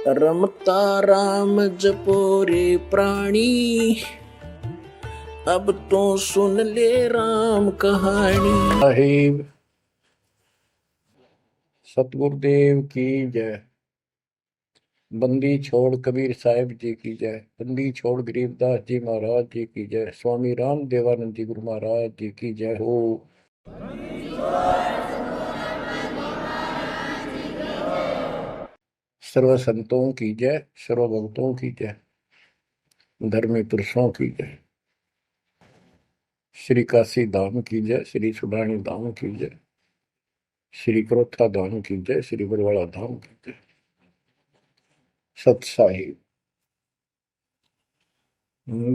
रमता राम जपो रे प्राणी, अब तो सुन ले राम कहानी। साहिब सतगुरुदेव की जय। बंदी छोड़ कबीर साहिब जी की जय। बंदी छोड़ गरीबदास जी महाराज जी की जय। स्वामी राम देवानंद जी गुरु महाराज जी की जय हो। सर्व संतों की जय, सर्व भक्तों की जय, धर्मी पुरुषों की जय। श्री काशी धाम की जय, श्री सुडानी धाम की जय, श्री क्रोथा धाम की जय, श्री बरवाड़ा धाम की जय। सत साहिब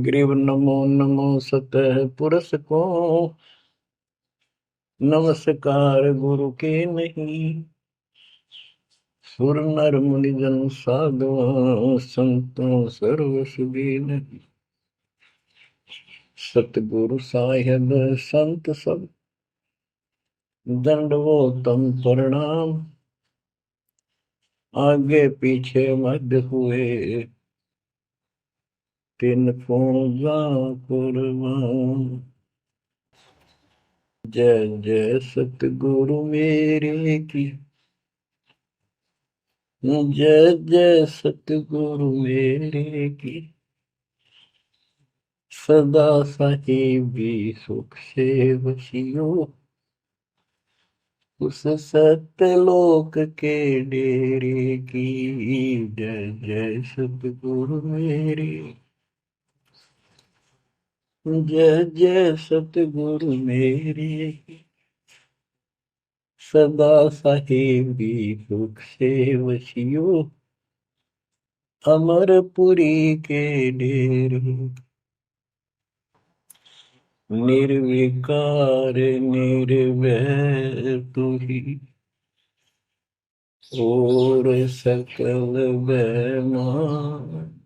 ग्रीव नमो नमो सतह पुरुष को, नमस्कार गुरु के नहीं। सुर नर मुनि जन साधु संतों सर्व सुधी नहीं। सतगुरु साहिब संत सब दंडवोतम प्रणाम। आगे पीछे मध्य हुए तिन पूजा कुर्बान। जय जय सतगुरु मेरे की, जय जय सतगुरु मेरे की। सदा साहिबी सुख से वसियो, उस सत्यलोक के डेरे की। जय जय सतगुरु मेरे, जय जय सतगुरु मेरे। सदा साहिबी सुख से वसियो, अमरपुरी के डेरे। निर्विकार निर्भय तू ही, और सकल बेमान।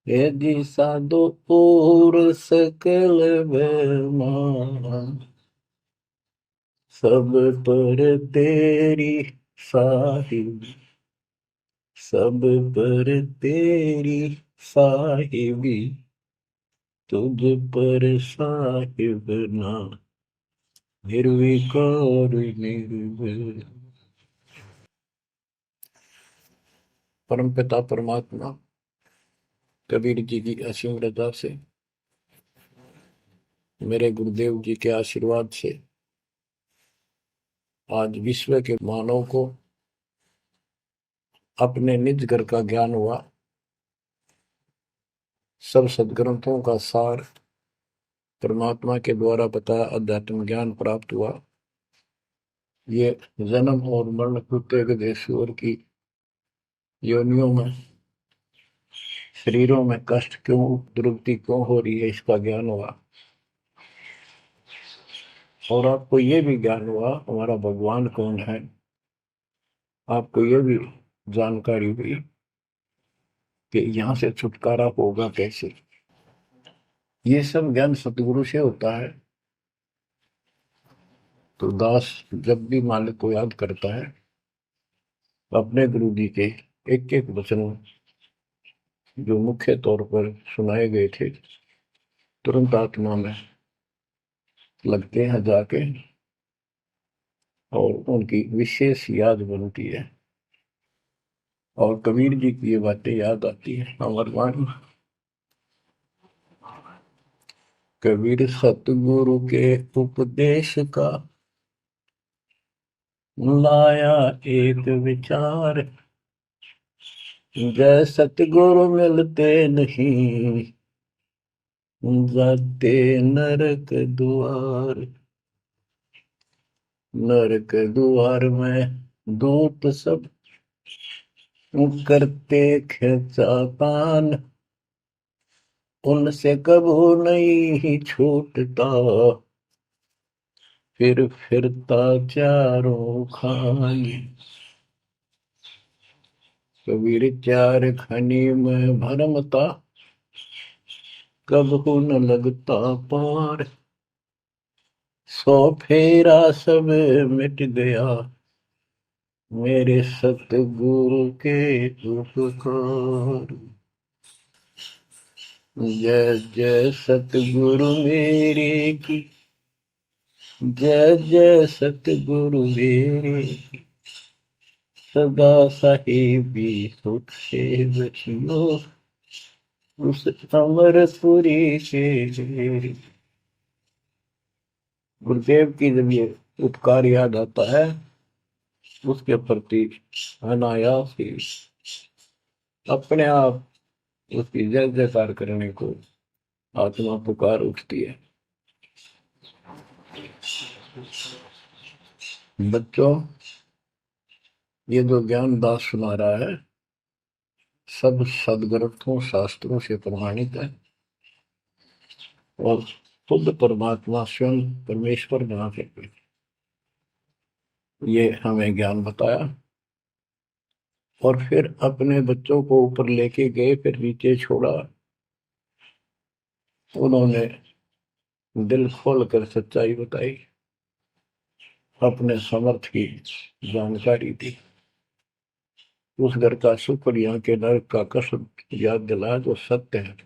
यदि साधो और सकल बेमान, सब पर तेरी साहिबी, सब पर तेरी साहिबी। तुझ पर साहिब ना निर्विकार निर्भय। परम पिता परमात्मा कबीर जी की असीम रजा से, मेरे गुरुदेव जी के आशीर्वाद से आज विश्व के मानव को अपने निज घर का ज्ञान हुआ। सब सदग्रंथों का सार परमात्मा के द्वारा बताया अध्यात्म ज्ञान प्राप्त हुआ। ये जन्म और मरण प्रत्येक देशवर की योनियों में, शरीरों में कष्ट क्यों, दुर्गति क्यों हो रही है, इसका ज्ञान हुआ। और आपको ये भी ज्ञान हुआ हमारा भगवान कौन है। आपको ये भी जानकारी हुई कि यहाँ से छुटकारा होगा कैसे। ये सब ज्ञान सतगुरु से होता है। तो दास जब भी मालिक को याद करता है, अपने गुरु जी के एक एक वचन जो मुख्य तौर पर सुनाए गए थे, तुरंत आत्मा में लगते हैं जाके, और उनकी विशेष याद बनती है। और कबीर जी की ये बातें याद आती है। अमरवाणी कबीर सतगुरु के उपदेश का लाया एक विचार। जय सतगुरु मिलते नहीं, जाते नरक द्वार। नरक द्वार में दूत सब करते खिंचातान। उनसे कबू नहीं छूटता, फिर फिरता चारों खानी। कबीर चार खनी में भरमता, कबहू न लगता पार। सौ फेरा सब मिट गया, मेरे सतगुरु के उपकार। जय जय सतगुरु मेरे की, जय जय सतगुरु मेरे, सदा साहिबी सुख से बचियो उस अमरपुरी से। गुरुदेव की जब ये उपकार याद आता है, उसके प्रति अनायास ही अपने आप उसकी जय जयकार करने को आत्मा पुकार उठती है। बच्चों, ये जो ज्ञान दास सुना रहा है, सब सदग्रंथों शास्त्रों से प्रमाणित है और खुद परमात्मा स्वयं परमेश्वर बना करके ये हमें ज्ञान बताया और फिर अपने बच्चों को ऊपर लेके गए, फिर नीचे छोड़ा। उन्होंने दिल खोल कर सच्चाई बताई, अपने समर्थ की जानकारी दी, उस घर का सुख और यहाँ के नरक का कष्ट याद दिलाया जो सत्य है।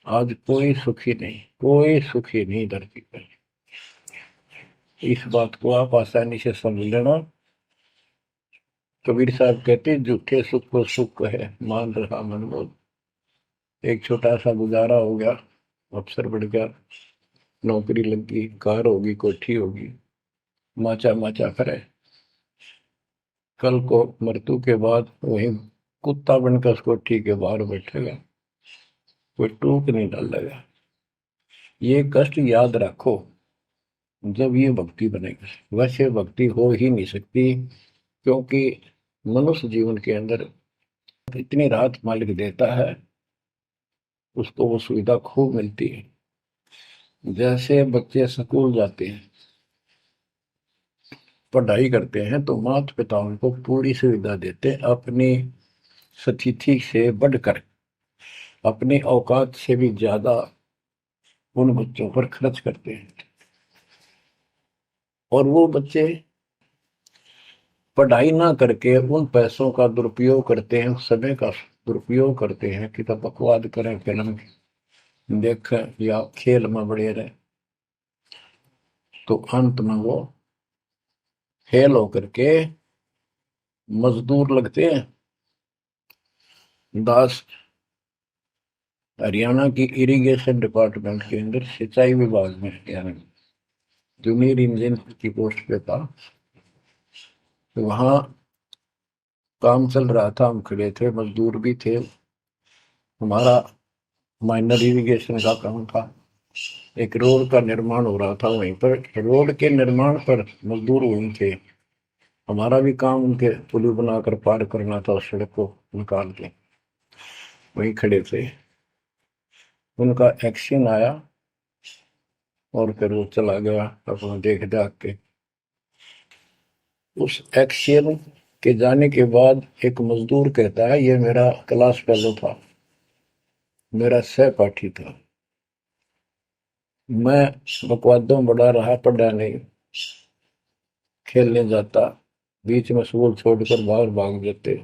आज कोई सुखी नहीं, कोई सुखी नहीं धरती पर। इस बात को आप आसानी से समझ लेना। कबीर साहब कहते झूठे सुख को सुख है मान रहा मन बोल। एक छोटा सा गुजारा हो गया, अफसर बढ़ गया, नौकरी लग गई, कार होगी, कोठी होगी, माचा माचा करे। कल को मृत्यु के बाद वही कुत्ता बनकर उस कोठी के बाहर बैठेगा, कोई टूक नहीं डालेगा। ये कष्ट याद रखो जब ये भक्ति बनेगी। वैसे भक्ति हो ही नहीं सकती, क्योंकि मनुष्य जीवन के अंदर इतनी राहत मालिक देता है, उसको वो सुविधा खूब मिलती है। जैसे बच्चे स्कूल जाते हैं, पढ़ाई करते हैं, तो माता पिता उनको पूरी सुविधा देते हैं, अपनी स्थिति से बढ़कर, अपनी औकात से भी ज्यादा उन बच्चों पर खर्च करते हैं। और वो बच्चे पढ़ाई ना करके उन पैसों का दुरुपयोग करते हैं, उस समय का दुरुपयोग करते हैं कि तब बकवाद करें, फिल्म देखें या खेल में बढ़े रहे। तो अंत में वो फेल होकर के मजदूर लगते हैं। दास हरियाणा की इरिगेशन डिपार्टमेंट के अंदर सिंचाई विभाग में, यानी जूनियर इंजीनियर की पोस्ट पे था। तो वहां काम चल रहा था, हम खड़े थे, मजदूर भी थे। हमारा माइनर इरिगेशन का काम था। एक रोड का निर्माण हो रहा था वहीं पर। रोड के निर्माण पर मजदूर वहीं थे। हमारा भी काम उनके पुल बनाकर पार करना था, उस सड़क को निकाल के। वहीं खड़े थे, उनका एक्शन आया और फिर वो चला गया अपना देख दाख के। उस एक्शन के जाने के बाद एक मजदूर कहता है, ये मेरा क्लास फेलो था, मेरा सहपाठी था, मैं बकवादों बड़ा रहा, पढ़ा नहीं, खेलने जाता, बीच में स्कूल छोड़कर बाहर भाग जाते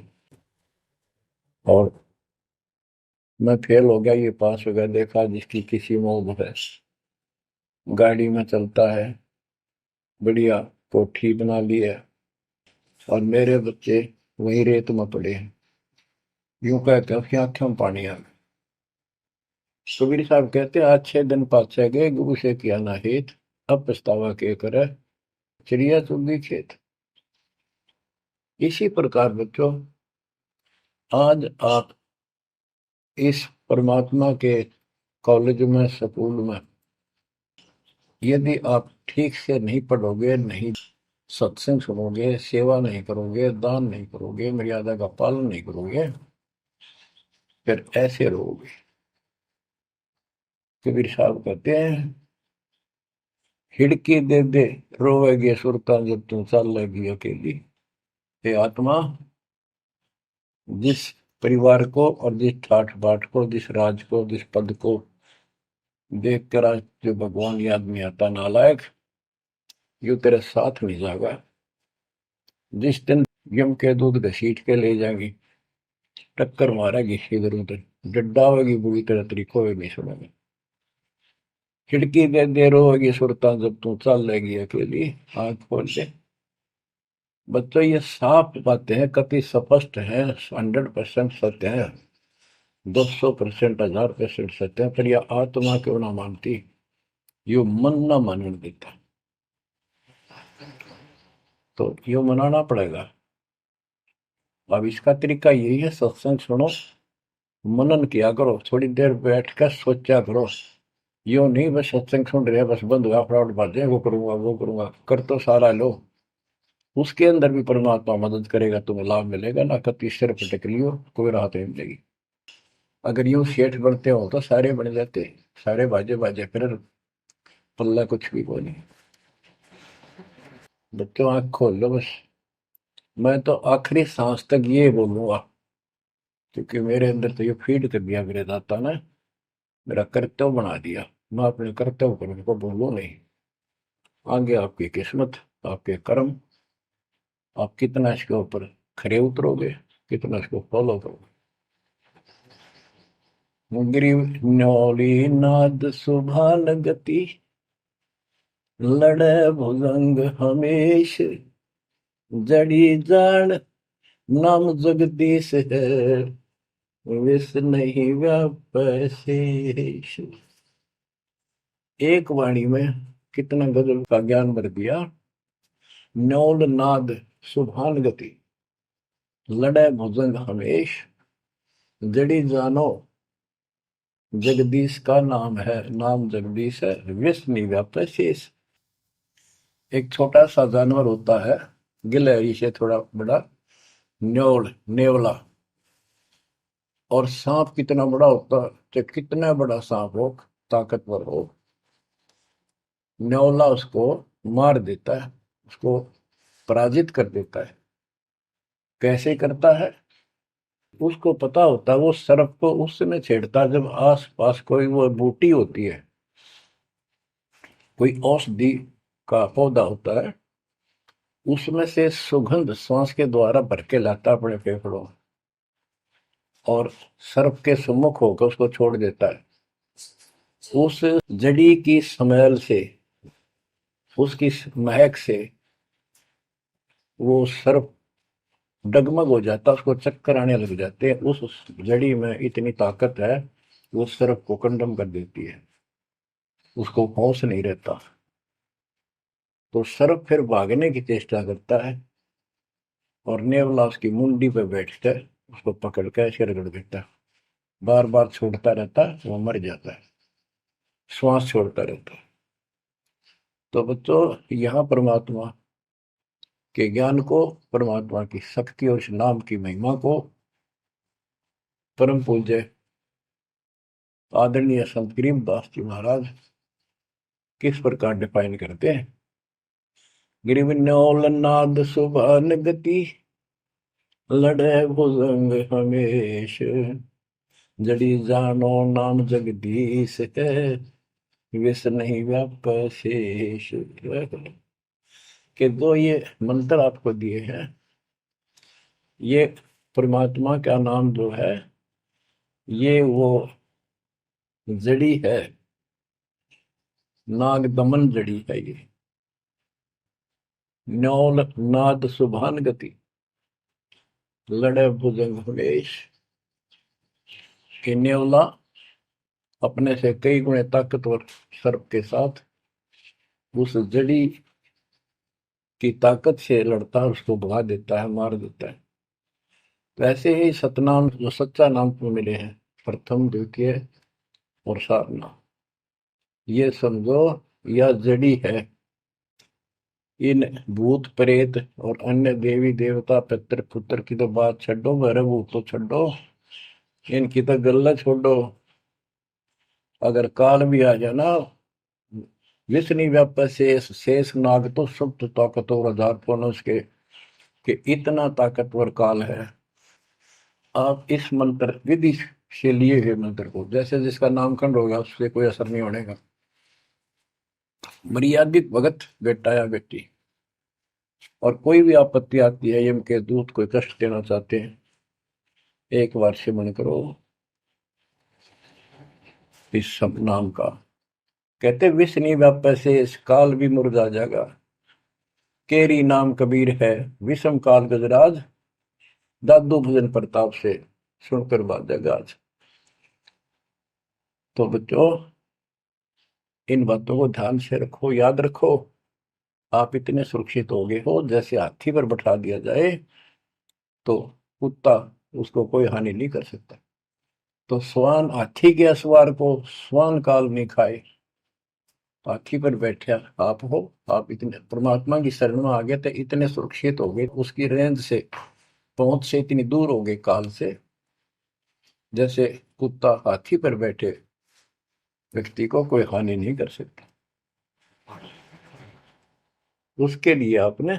और मैं फेल हो गया, ये पास हो गया। देखा जिसकी किसी मौज है, गाड़ी में चलता है, बढ़िया कोठी बना ली है, और मेरे बच्चे वही रेत में पड़े हैं। यूं कहकर उसकी आंखों में पानी आ गया। कबीर साहब कहते आज 6 दिन पाछे गए, गुरु से किया ना हित, अब पछतावा के करे, चिड़िया चुगी खेत। इसी प्रकार बच्चों, आज आप इस परमात्मा के कॉलेज में, स्कूल में, यदि आप ठीक से नहीं पढ़ोगे, नहीं सत्संग सुनोगे, सेवा नहीं करोगे, दान नहीं करोगे, मर्यादा का पालन नहीं करोगे, फिर ऐसे रहोगे। कबीर साहब कहते हैं, हिड़की दे दे रोवेगी सुरता जब तुम चल लगी अकेली। हे आत्मा, जिस परिवार को और जिस ठाठ बाट को, जिस राज को, जिस पद को देख कर आज जो भगवान याद नहीं आता नालायक, यू तेरे साथ नहीं जागा। जिस दिन यम के दूध घसीट के ले जाएंगी, टक्कर मारेगी इधर उधर, डड्डा होगी बुरी तरह तरीको होगी सुनेगी, खिड़की दे दे रोगी सुरता जब तू चल लेगी अकेली आंख खोल के। बच्चों ये साफ बातें हैं, कति स्पष्ट है, 100% सत्य है, 200%, 1000% सत्य है, पर यह आत्मा क्यों ना मानती, यो मन ना मानने देता, तो यो मनाना पड़ेगा। अब इसका तरीका यही है, सत्संग सुनो, मनन किया करो, थोड़ी देर बैठ कर सोचा करो। यो नहीं बस सत्संग सुन रहे बस बंद हुआ फटाफट बातें, वो करूंगा वो करूंगा, कर तो सारा लो, उसके अंदर भी परमात्मा मदद करेगा, तुम्हें लाभ मिलेगा ना, कति सिर पटक लियो कोई राहत नहीं मिलेगी। अगर यूं सेठ बनते हो तो सारे बन जाते, सारे बाजे बाजे फिर पल्ला कुछ भी को नहीं। बच्चों आंख खोल लो बस, मैं तो आखिरी सांस तक ये बोलूंगा, क्योंकि मेरे अंदर तो ये फीड कर दिया मेरे दाता ने, मेरा कर्तव्य बना दिया, मैं अपने कर्तव्य पर उनको बोलूं नहीं। आगे आपकी किस्मत, आपके कर्म, आप कितना इसके ऊपर खरे उतरोगे, कितना इसको फॉलो करोगे। गिरी न्योली नाद सुभान गति, लड़े भुजंग हमेश, जड़ी जान नाम जगदीश है, विष नहीं व्यापै शेष। एक वाणी में कितना गजल का ज्ञान भर दिया। न्योल नाद सुभान गति, लड़े भुजंग हमेश, जड़ी जानो जगदीश का नाम है, नाम जगदीश है, विष नहीं व्याप्त शेष। एक छोटा सा जानवर होता है, गिलहरी से थोड़ा बड़ा, न्योल नेवला, और सांप कितना बड़ा होता है, चाहे कितना बड़ा सांप हो, ताकतवर हो, न्योला उसको मार देता है, उसको पराजित कर देता है। कैसे करता है, उसको पता होता है, वो सर्प को उस समय छेड़ता है जब आस पास कोई वो बूटी होती है, कोई औषधि का पौधा होता है, उसमें से सुगंध श्वास के द्वारा भर के लाता अपने फेफड़ों, और सर्प के सम्मुख होकर उसको छोड़ देता है। उस जड़ी की स्मेल से, उसकी महक से वो सर्प डगमग हो जाता, उसको चक्कर आने लग जाते हैं। उस जड़ी में इतनी ताकत है, वो सर्प को कंडम कर देती है, उसको होश नहीं रहता, तो सर्प फिर भागने की चेष्टा करता है, और नेवला उसकी मुंडी पे बैठकर उसको पकड़ कर ऐसे रगड़ देता है, बार बार छोड़ता रहता है, वो मर जाता है, श्वास छोड़ता रहता है। तो बच्चों यहाँ परमात्मा के ज्ञान को, परमात्मा की शक्ति और इस नाम की महिमा को परम पूज्य आदरणीय संत गरीबदास जी महाराज किस प्रकार डिफाइन करते हैं। गिरिवन्योल नाद सुभान गति, लड़े भुजंग हमेश, जड़ी जानो नाम जगदीश है, विष नहीं व्याप शेष। के दो ये मंत्र आपको दिए हैं, ये परमात्मा का नाम जो है, ये वो जड़ी है, नाग दमन जड़ी है ये। न्योल नाद सुभान गति, लड़े भुजंग हमेश, कि न्योला अपने से कई गुणे ताकतवर सर्प के साथ उस जड़ी की ताकत से लड़ता है, उसको भगा देता है, मार देता है। वैसे ही सतनाम जो सच्चा नाम को मिले हैं, प्रथम द्वितीय और सारनाम, ये समझो यह जड़ी है। इन भूत प्रेत और अन्य देवी देवता पितर पुत्र की तो बात छोड़ो, मेरे भूत तो छोड़ो, इनकी तो गल्ला छोड़ो। अगर काल भी आ जाए ना, विष्णु व्याप शेष, शेष नाग तो सब तो ताकतवर आधार पर उसके, कि इतना ताकतवर काल है। आप इस मंत्र विधि से लिए हुए मंत्र को, जैसे जिसका नामकरण होगा उससे कोई असर नहीं होने का। मर्यादित भगत बेटा या बेटी और कोई भी आपत्ति आती है, यम के दूत कोई कष्ट देना चाहते हैं, एक बार सिमरण करो इस सब नाम का। कहते विष नहीं व्यापै से इस काल भी मुरझा जाएगा, केरी नाम कबीर है विषम काल गजराज, दादू भजन प्रताप से सुनकर बाजेगा आज। तो बच्चों, इन बातों को ध्यान से रखो, याद रखो। आप इतने सुरक्षित हो गए हो, जैसे हाथी पर बैठा दिया जाए तो कुत्ता उसको कोई हानि नहीं कर सकता। तो स्वान हाथी के असवार को स्वान काल नहीं खाए, हाथी पर बैठा आप हो। आप इतने परमात्मा की शरण में आ गए थे, इतने सुरक्षित हो गए, उसकी रेंज से पहुंच से इतनी दूर हो गए काल से, जैसे कुत्ता हाथी पर बैठे व्यक्ति को कोई हानि नहीं कर सकता। उसके लिए आपने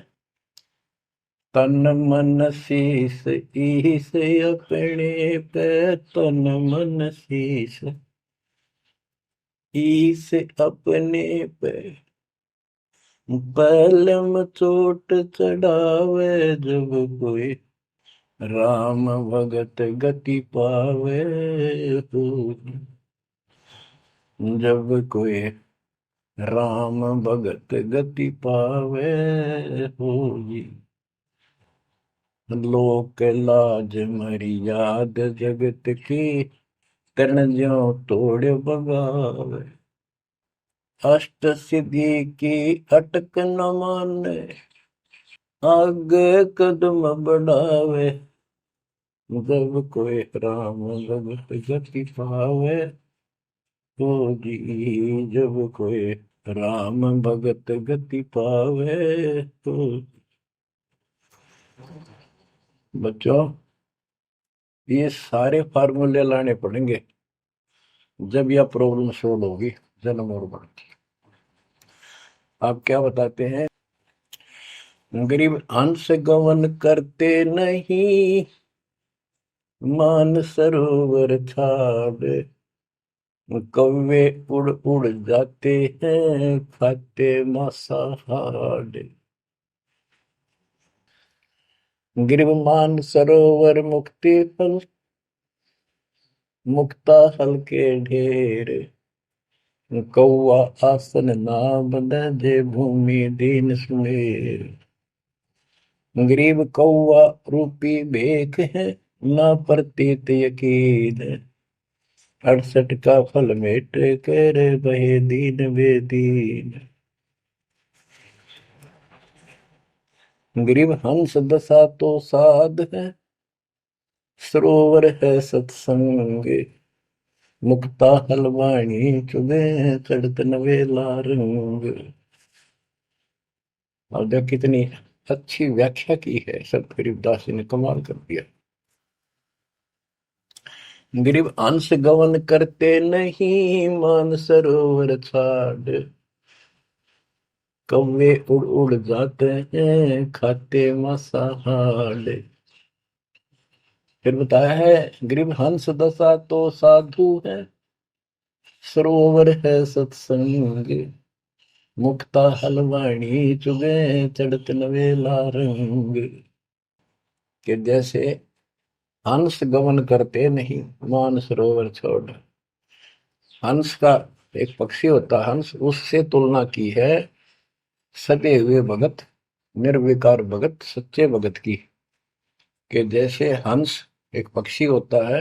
तन मन शीस ईस अपने पे, तन मन शीस ईस अपने पे, पलम चोट चढ़ावे जब कोई, राम भगत गति पावे हो। जब कोई राम भगत गति पावे होगी, लोक लाज मर्याद जगत की, तरण ज्यों तोड़ बगावे, अष्ट सिद्धि की अटक न माने, आगे कदम बढ़ावे, जब कोई राम भगत गति पावे होगी, जब कोई राम भगत गति पावे तो। बच्चों, ये सारे फार्मूले लाने पड़ेंगे जब यह प्रॉब्लम सोल्व होगी जन्म और मरण की। आप क्या बताते हैं? गरीब हंस गवन करते नहीं, मान सरोवर छाड़, कौवे उड़ उड़ जाते हैं खाते मांसाहार। गिरव मान सरोवर मुक्ति फल, मुक्ता हल के ढेर, कौआ आसन ना बंधे भूमि दीन सुमेर। गरीब कौआ रूपी भेख है, ना प्रतीत यकीन, 68 का फल मेट कर बहे दीन बेदीन। गरीब हंस दशा तो साध है, सरोवर है सत्संग, मुक्ता हलवाणी चुगे चढ़त नवेला रंग। और देख कितनी अच्छी व्याख्या की है संत गरीबदास जी ने, कमाल कर दिया। गरीब अंश गवन करते नहीं, मान सरोवर छाड़, कौवे उड़ उड़ जाते हैं खाते मांसाहार। फिर बताया है, गरीब हंस दशा तो साधु है, सरोवर है सत्संग, मुक्ता हलवाणी चुगे चढ़त नवेला रंग। कि जैसे हंस गमन करते नहीं, मान सरोवर छोड़। हंस का एक पक्षी होता है हंस, उससे तुलना की है सदे हुए भगत, निर्विकार भगत, सच्चे भगत की। कि जैसे हंस एक पक्षी होता है,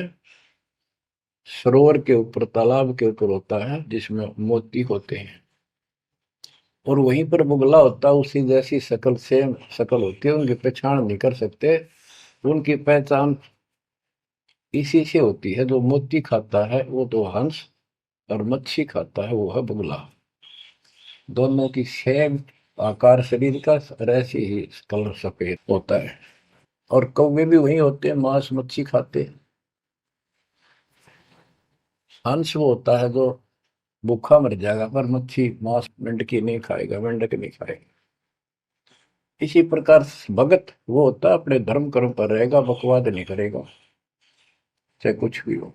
सरोवर के ऊपर तालाब के ऊपर होता है जिसमें मोती होते हैं, और वहीं पर मुगला होता है, उसी जैसी शकल सेम शकल होती है, उनकी पहचान नहीं कर सकते। उनकी पहचान इसी से होती है, जो मोती खाता है वो तो हंस, और मच्छी खाता है वो है बुगला। दोनों की सेम आकार शरीर का, और ऐसे ही कलर सफेद होता है। और कौवे भी वही होते हैं, मांस मच्छी खाते हैं। हंस वो होता है जो भूखा मर जाएगा, पर मच्छी मांस मेंढकी नहीं खाएगा, मेंढक नहीं खाएगा। इसी प्रकार भगत वो होता है अपने धर्म कर्म पर रहेगा, बकवाद नहीं करेगा चाहे कुछ भी हो।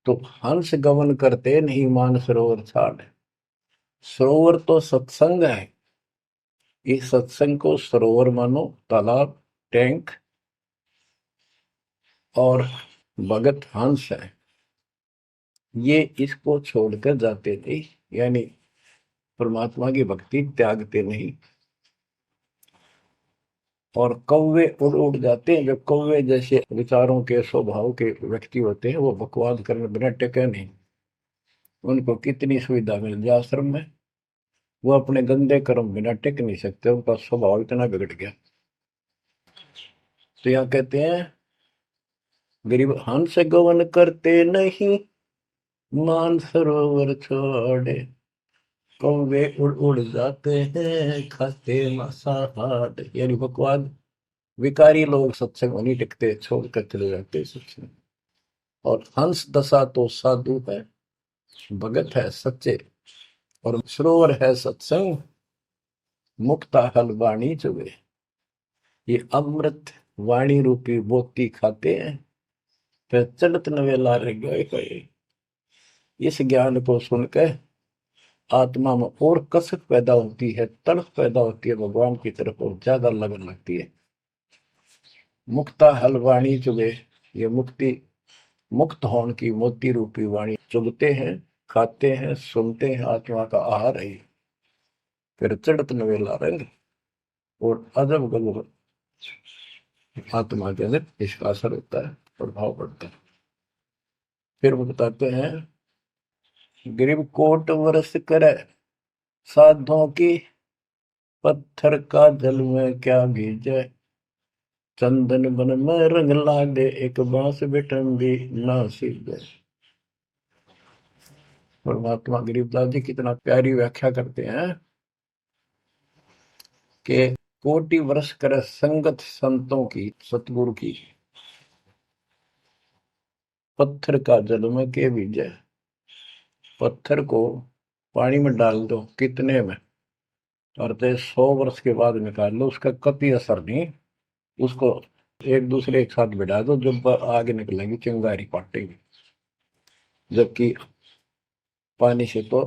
तो हंस गमन करते नहीं, मान सरोवर छाड़। सरोवर तो सत्संग है, इस सत्संग को सरोवर मानो, तालाब, टैंक, और भगत हंस है, ये इसको छोड़कर जाते थे, यानी परमात्मा की भक्ति त्यागते नहीं। और कौवे उड़ उड़ जाते हैं, जो कौवे जैसे विचारों के स्वभाव के व्यक्ति होते हैं, वो बकवास करने बिना टिके नहीं। उनको कितनी सुविधा मिल जाए आश्रम में, वो अपने गंदे कर्म बिना टिक नहीं सकते, उनका स्वभाव इतना बिगड़ गया। तो यहाँ कहते हैं, गरीब हंस गवन करते नहीं, मान सरोवर छोड़े, कौवे उड़ उड़ जाते हैं, खाते मांसाहार। यानी बकवाद विकारी लोग सत्संग में नहीं टिकते, छोड़कर चले जाते सत्संग। और हंस दशा तो साधु है, भगत है सच्चे, और सरोवर है सत्संग, मुक्ता हल वाणी चुगे। ये अमृत वाणी रूपी मोती खाते हैं, फिर चलत नवेला रह गए। इस ज्ञान को सुनकर आत्मा में और कसक पैदा होती है, तड़प पैदा होती है भगवान की तरफ, और ज्यादा लगन लगती है। मुक्ता हल वाणी चुगे, ये मुक्ति मुक्त होने की मोती रूपी वाणी चुगते हैं, खाते हैं, सुनते हैं, आत्मा का आहार है। फिर चढ़त नवेला रंग, और अजब गजब आत्मा के अंदर इसका असर होता है, प्रभाव पड़ता है। फिर वो बताते हैं, गरीब कोट वर्ष करे साधों की, पत्थर का जल में क्या भीजे, चंदन बन में रंग लागे, एक बांस बिटन भी ना सीजे। परमात्मा गरीबदास जी कितना प्यारी व्याख्या करते हैं कि कोटि वर्ष करे संगत संतों की, सतगुरु की, पत्थर का जल में के बीजे। पत्थर को पानी में डाल दो कितने में, और 100 वर्ष के बाद निकाल लो, उसका कभी असर नहीं। उसको एक दूसरे एक साथ बिठा दो, जब आगे निकलेंगी चिंगारी काटेगी, जबकि पानी से तो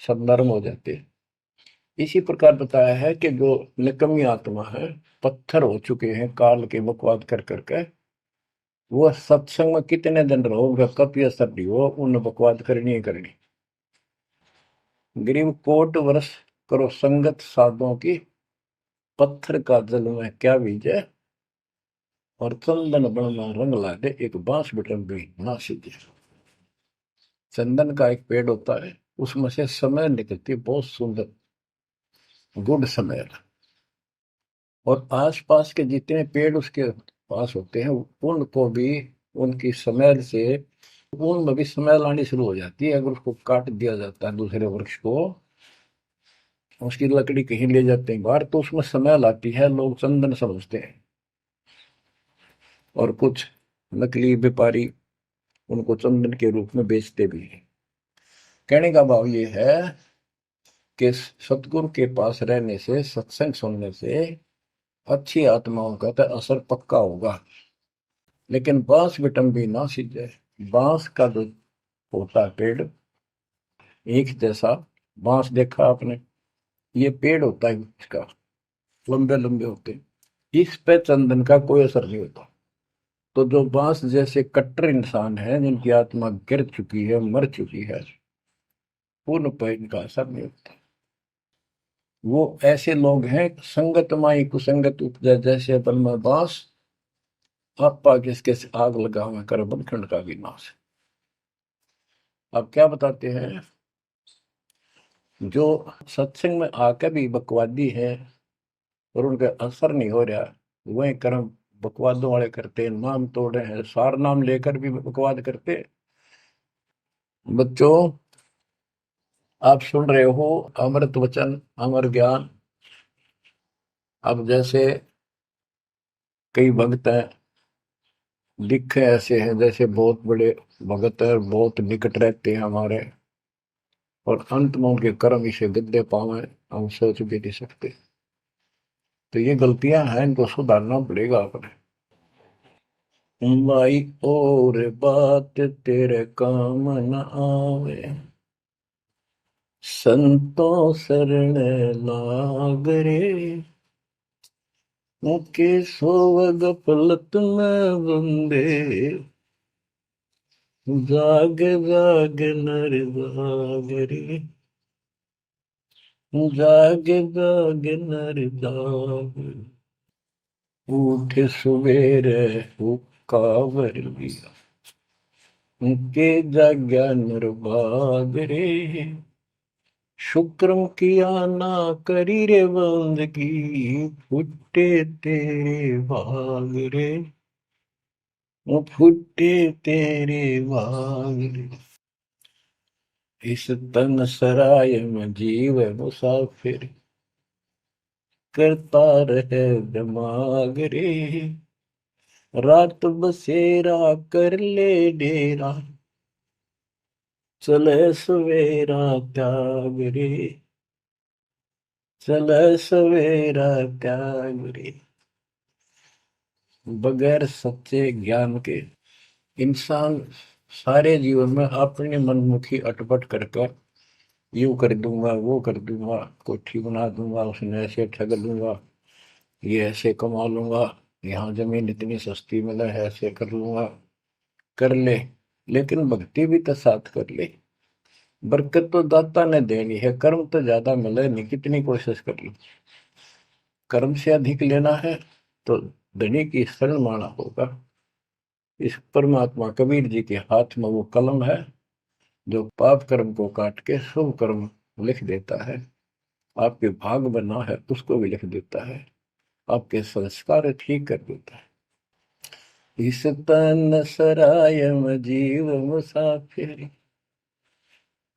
सब नरम हो जाते हैं। इसी प्रकार बताया है कि जो निकम्मी आत्मा है, पत्थर हो चुके हैं काल के बकवाद कर करके, वो सत्संग में कितने दिन रहो, उनका कभी असर नहीं हो, उन बकवाद करनी ही करनी। गरीब कोट वर्ष करो संगत साधुओं की, पत्थर का जल में क्या बीजे, और चंदन बनना रंग ला दे, एक बांस बिटन भी ना सीजे। चंदन का एक पेड़ होता है, उसमें से समय निकलती है, बहुत सुंदर गुड समय। और आसपास के जितने पेड़ उसके पास होते हैं, उनको भी उनकी स्मेल से, उनमें भी स्मेल आनी शुरू हो जाती है। अगर उसको काट दिया जाता है दूसरे वृक्ष को, उसकी लकड़ी कहीं ले जाते हैं बाहर, तो उसमें स्मेल आती है, लोग चंदन समझते हैं। और कुछ नकली व्यापारी उनको चंदन के रूप में बेचते भी हैं। कहने का भाव ये है कि सतगुरु के पास रहने से, सत्संग सुनने से अच्छी आत्माओं का तो असर पक्का होगा, लेकिन बांस बिटम भी ना सीजे। बांस का जो होता है पेड़, एक जैसा बांस देखा आपने, ये पेड़ होता है इसका, लंबे लंबे होते हैं, इस पे चंदन का कोई असर नहीं होता। तो जो बांस जैसे कट्टर इंसान है, जिनकी आत्मा गिर चुकी है, मर चुकी है, उन पर इनका असर नहीं होता। वो ऐसे लोग हैं, संगत माई कुसंगत उपजा, जैसे बन में बांस, आपा किसके आग लगा हुआ कर बनखंड का विनाश। अब क्या बताते हैं, जो सत्संग में आकर भी बकवादी है और उनका असर नहीं हो रहा, वही कर्म बकवादों वाले करते हैं, नाम तोड़ रहे हैं, सार नाम लेकर भी बकवाद करते हैं। बच्चों, आप सुन रहे हो अमृत वचन, अमर ज्ञान। अब जैसे कई भक्त हैं, दिखे ऐसे हैं जैसे बहुत बड़े भगत है, बहुत निकट रहते हैं हमारे, और अंत में उनके कर्म इसे गद्दे पावे, हम सोच भी नहीं सकते। तो ये गलतियां हैं, इनको सुधारना पड़ेगा अपने। भाई और बात तेरे काम न आवे, संतों शरण लाग रे, मुके सोवग पलत में बंदे, जाग जाग नर जाग रे, जाग जाग नर जाग, उठ सवेरे हुक्कावर लिया, मुके जाग्या नर भाग रे, शुक्रम किया ना करी रे बंदगी, फुटे तेरे भाग रे, वो फुटे तेरे भाग रे। इस तन सराय में जीव मुसाफिर, करता रहे दिमाग रे, रात बसेरा कर ले डेरा, चले सवेरा त्याग रे, चले सवेरा त्याग रे। बगैर सच्चे ज्ञान के इंसान सारे जीवन में अपनी मनमुखी अटपट करके यूं कर दूंगा, वो कर दूंगा, कोठी बना दूंगा, उसने ऐसे ठग लूंगा, ये ऐसे कमा लूंगा, यहाँ जमीन इतनी सस्ती मिला है, ऐसे कर लूंगा, कर ले। लेकिन भक्ति भी तो साथ कर ले। बरकत तो दाता ने देनी है, कर्म तो ज्यादा मिले नहीं, कितनी कोशिश कर लो। कर्म से अधिक लेना है तो धनी की शरण माना होगा। इस परमात्मा कबीर जी के हाथ में वो कलम है जो पाप कर्म को काट के शुभ कर्म लिख देता है। आपके भाग बना है उसको भी लिख देता है, आपके संस्कार ठीक कर देता है। इस तन सराय में जीव मुसाफिर,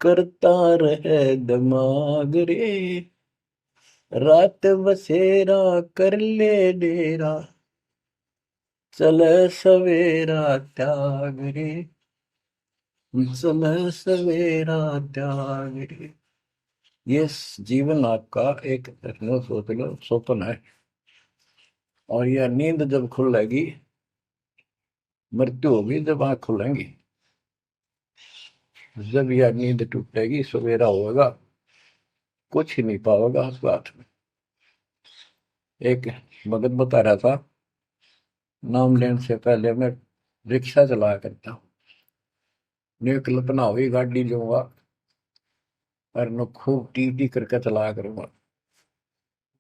करता रहे दिमाग रे, रात बसेरा कर ले डेरा, चले सवेरा त्याग रे, चले सवेरा त्याग रे। ये जीवन आपका एक सोच लो स्वप्न है, और यह नींद जब खुलेगी, मृत्यु होगी जब आंख खुलेंगी, जब यह नींद टूटेगी सवेरा होगा, कुछ ही नहीं पाओगा उस बात में। एक भगत बता रहा था, नाम लेने से पहले मैं रिक्शा चलाया करता हूँ, ने कल्पना हुई गाड़ी लूंगा और न खूब टी टी करके चलाया करूंगा।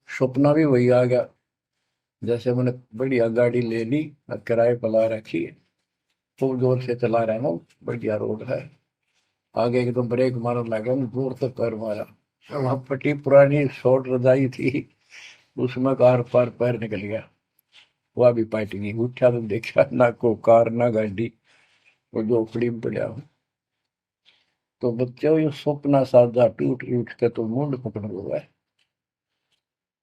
सपना भी वही आ गया, जैसे मैंने बढ़िया गाड़ी ले ली और किराए पर ला रखी, खूब जोर से चला रहा हूँ, बढ़िया रोड है, आगे एकदम ब्रेक मारने लगा, जोर से पैर मारा, वहां पट्टी पुरानी शॉर्ट रजाई थी, उसमें कार पार पैर निकल गया, वह भी पार्टी नहीं उठा, तो देखा ना को कार ना गाड़ी, वो झोपड़ी में पड़ा हूँ। तो बच्चों ये स्वप्न साजा टूट टूट के तो मुंड पकड़ हुआ है।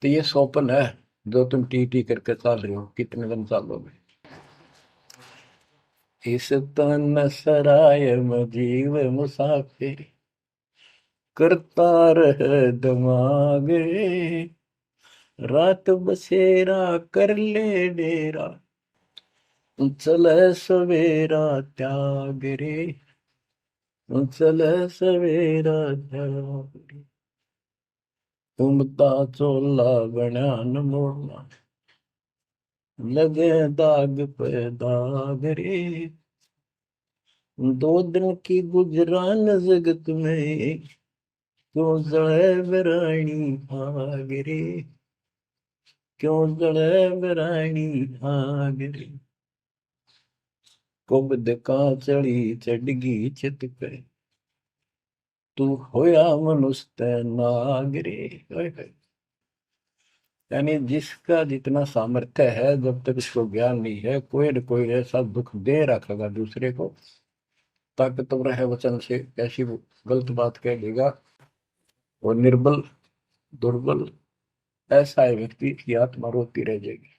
तो ये स्वप्न है जो तुम टी टी करके चल रहे हो, कितने दिन चलोगे। इस तन सराय में जीव मुसाफिर, करता रहे दिमाग रे, रात बसेरा कर ले डेरा, चले सवेरा त्याग रे, चले सवेरा त्याग रे। घूमता चोला बना न मोड़ना, लगे दाग पे दाग रे, दो दिन की गुजरान जगत में, क्यों जड़े बरानी आग रे, क्यों जड़े बरानी आग रे। कुबद का चढ़ी चढ़गी चित पे, तू होया मनुष्य नाग रे। यानी जिसका जितना सामर्थ्य है, जब तक इसको ज्ञान नहीं है, कोई न कोई ऐसा दुख दे रखेगा दूसरे को, ताकतवर है वचन से ऐसी गलत बात कह देगा, और निर्बल दुर्बल ऐसा है व्यक्ति की आत्मा रोती रह जाएगी,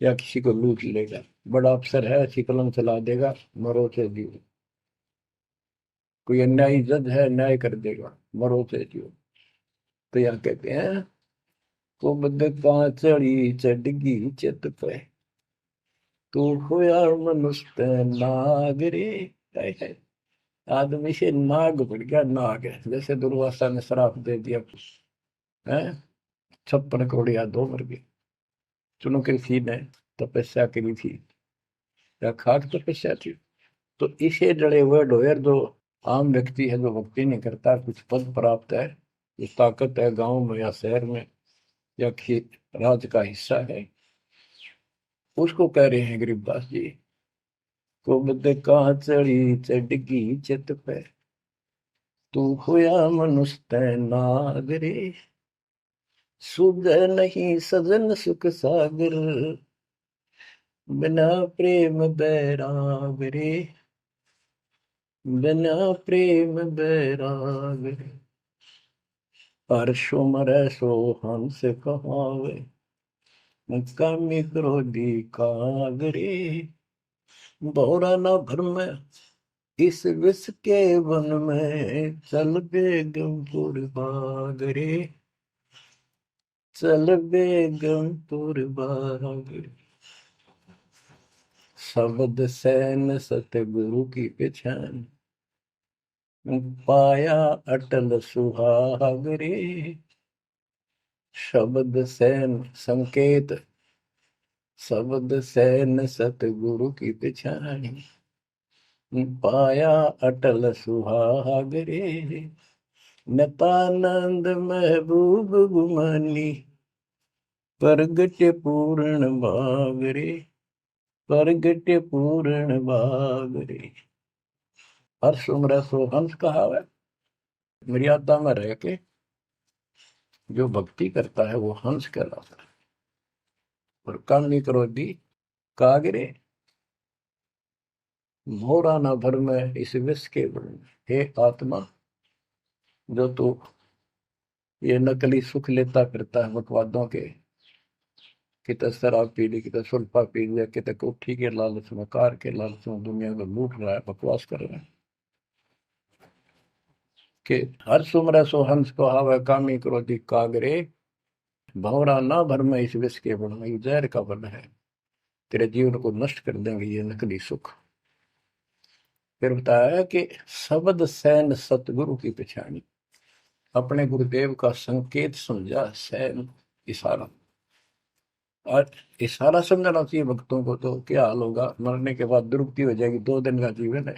या किसी को लूट लेगा। बड़ा अफसर है, ऐसी कलम चला देगा, मरो से जियो। कोई अन्यायी जज है, न्याय कर देगा, मरो से जियो। तो यहाँ कहते हैं, कुबद का चढ़ी चढ़गी चित पे, तू होया मनुष्य नागरे। आदमी से नाग बढ़ गया, नाग है, जैसे दुर्वासा ने श्राप दे दिया है, 56 करोड़ दो मर गए। चुनौती ने तपस्या करी थी या खाक तपस्या थी। तो इसे जड़े हुए ढोयर जो आम व्यक्ति है, जो भक्ति नहीं करता, कुछ पद प्राप्त है, जो ताकत है गांव में या शहर में या राज का हिस्सा है, उसको कह रहे हैं गरीबदास जी, कुबद कहाँ चढ़ी चढ़गी चित पे, तू खोया मनुष्य नागरे, सुध नहीं सजन सुख सागर, बिना प्रेम बैराग रे, बिना प्रेम बैराग रे, हर्षो मरै सो हंस कहावे, कामी क्रोधी कागरे, बहुरा ना भरम इस विष के वन में, चल बेगमपुर बागरे, चल बेगमपुर बागरे। शब्द सैन सतगुरु की पहचान, पाया अटल सुहागरे, शब्द सैन संकेत, शब्द सैन सतगुरु की पहचान, पाया अटल सुहागरे, नतानंद महबूब गुमानी, प्रगट पूर्ण भागरे, प्रगट पूर्ण भागरे। हर्ष उम्र सो हंस कहावे, मर्यादा में रह के जो भक्ति करता है वो हंस कहलाता है। और कामी क्रोधी कागरे, मोरा ना भर में इस विष के गुण में। हे आत्मा, जो तू ये नकली सुख लेता फिरता है बकवादों के, कितने शराब पी ली, कितने सुल्फा पी लिया, कितने कोठी के लालच में, कार के लालच में दुनिया को लूट रहा है, बकवास कर रहा है कि हर सुमर सो हंस को हावे, कामी क्रोधी कागरे, भंवरा ना भर में इस विष के बन में, जहर का बन है, तेरे जीवन को नष्ट कर देंगे ये नकली सुख। फिर बताया कि शब्द सैन सतगुरु की पहचानी, अपने गुरुदेव का संकेत समझा, सैन इशारा, और इशारा समझना चाहिए भक्तों को। तो क्या हाल होगा, मरने के बाद दुर्गति हो जाएगी, 2 दिन का जीवन है,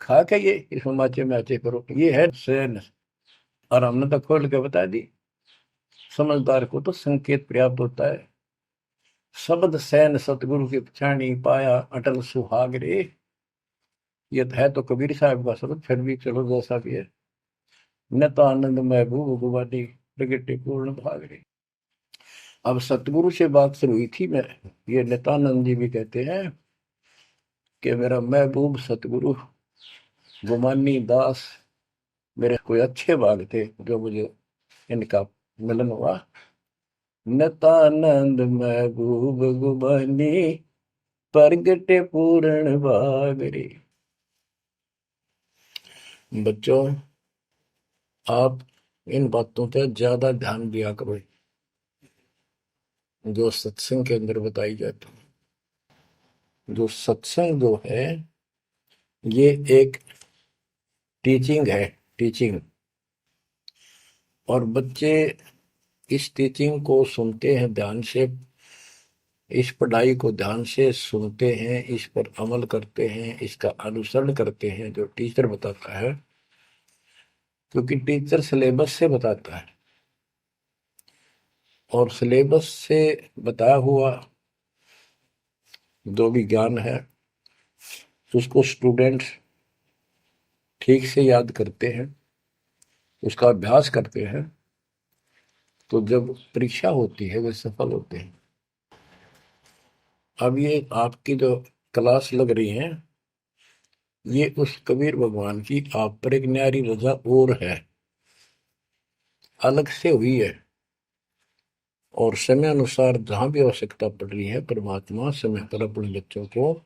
खा के ये इस माचे में आचे करो, ये है सैन। और हमने तो खोल के बता दी, समझदार को तो संकेत पर्याप्त होता है। शब्द सैन सतगुरु की पहचानी, पाया अटल सुहागरे, ये है तो कबीर साहब का शब्द, फिर भी चलो जैसा भी है। नता आनंद महबूब गुवानी, प्रगटे पूर्ण भागरे। अब सतगुरु से बात शुरू हुई थी, मैं ये नित्यानंद जी भी कहते हैं कि मेरा महबूब सतगुरु गुमानी दास, मेरे कोई अच्छे भाग थे जो मुझे इनका मिलन हुआ। नित्यानंद महबूब गुमानी, प्रगटे पूर्ण भागरे। बच्चों, आप इन बातों पर ज्यादा ध्यान दिया करो जो सत्संग के अंदर बताई जाती है। जो सत्संग जो है ये एक टीचिंग है, टीचिंग। और बच्चे इस टीचिंग को सुनते हैं ध्यान से, इस पढ़ाई को ध्यान से सुनते हैं, इस पर अमल करते हैं, इसका अनुसरण करते हैं जो टीचर बताता है, क्योंकि टीचर सिलेबस से बताता है और सिलेबस से बताया हुआ जो भी ज्ञान है उसको स्टूडेंट्स ठीक से याद करते हैं, उसका अभ्यास करते हैं, तो जब परीक्षा होती है वे सफल होते हैं। अब ये आपकी जो क्लास लग रही है, ये उस कबीर भगवान की आप पर एक न्यारी रजा और है, अलग से हुई है। और समय अनुसार जहां भी आवश्यकता पड़ रही है, परमात्मा समय पर अपने बच्चों को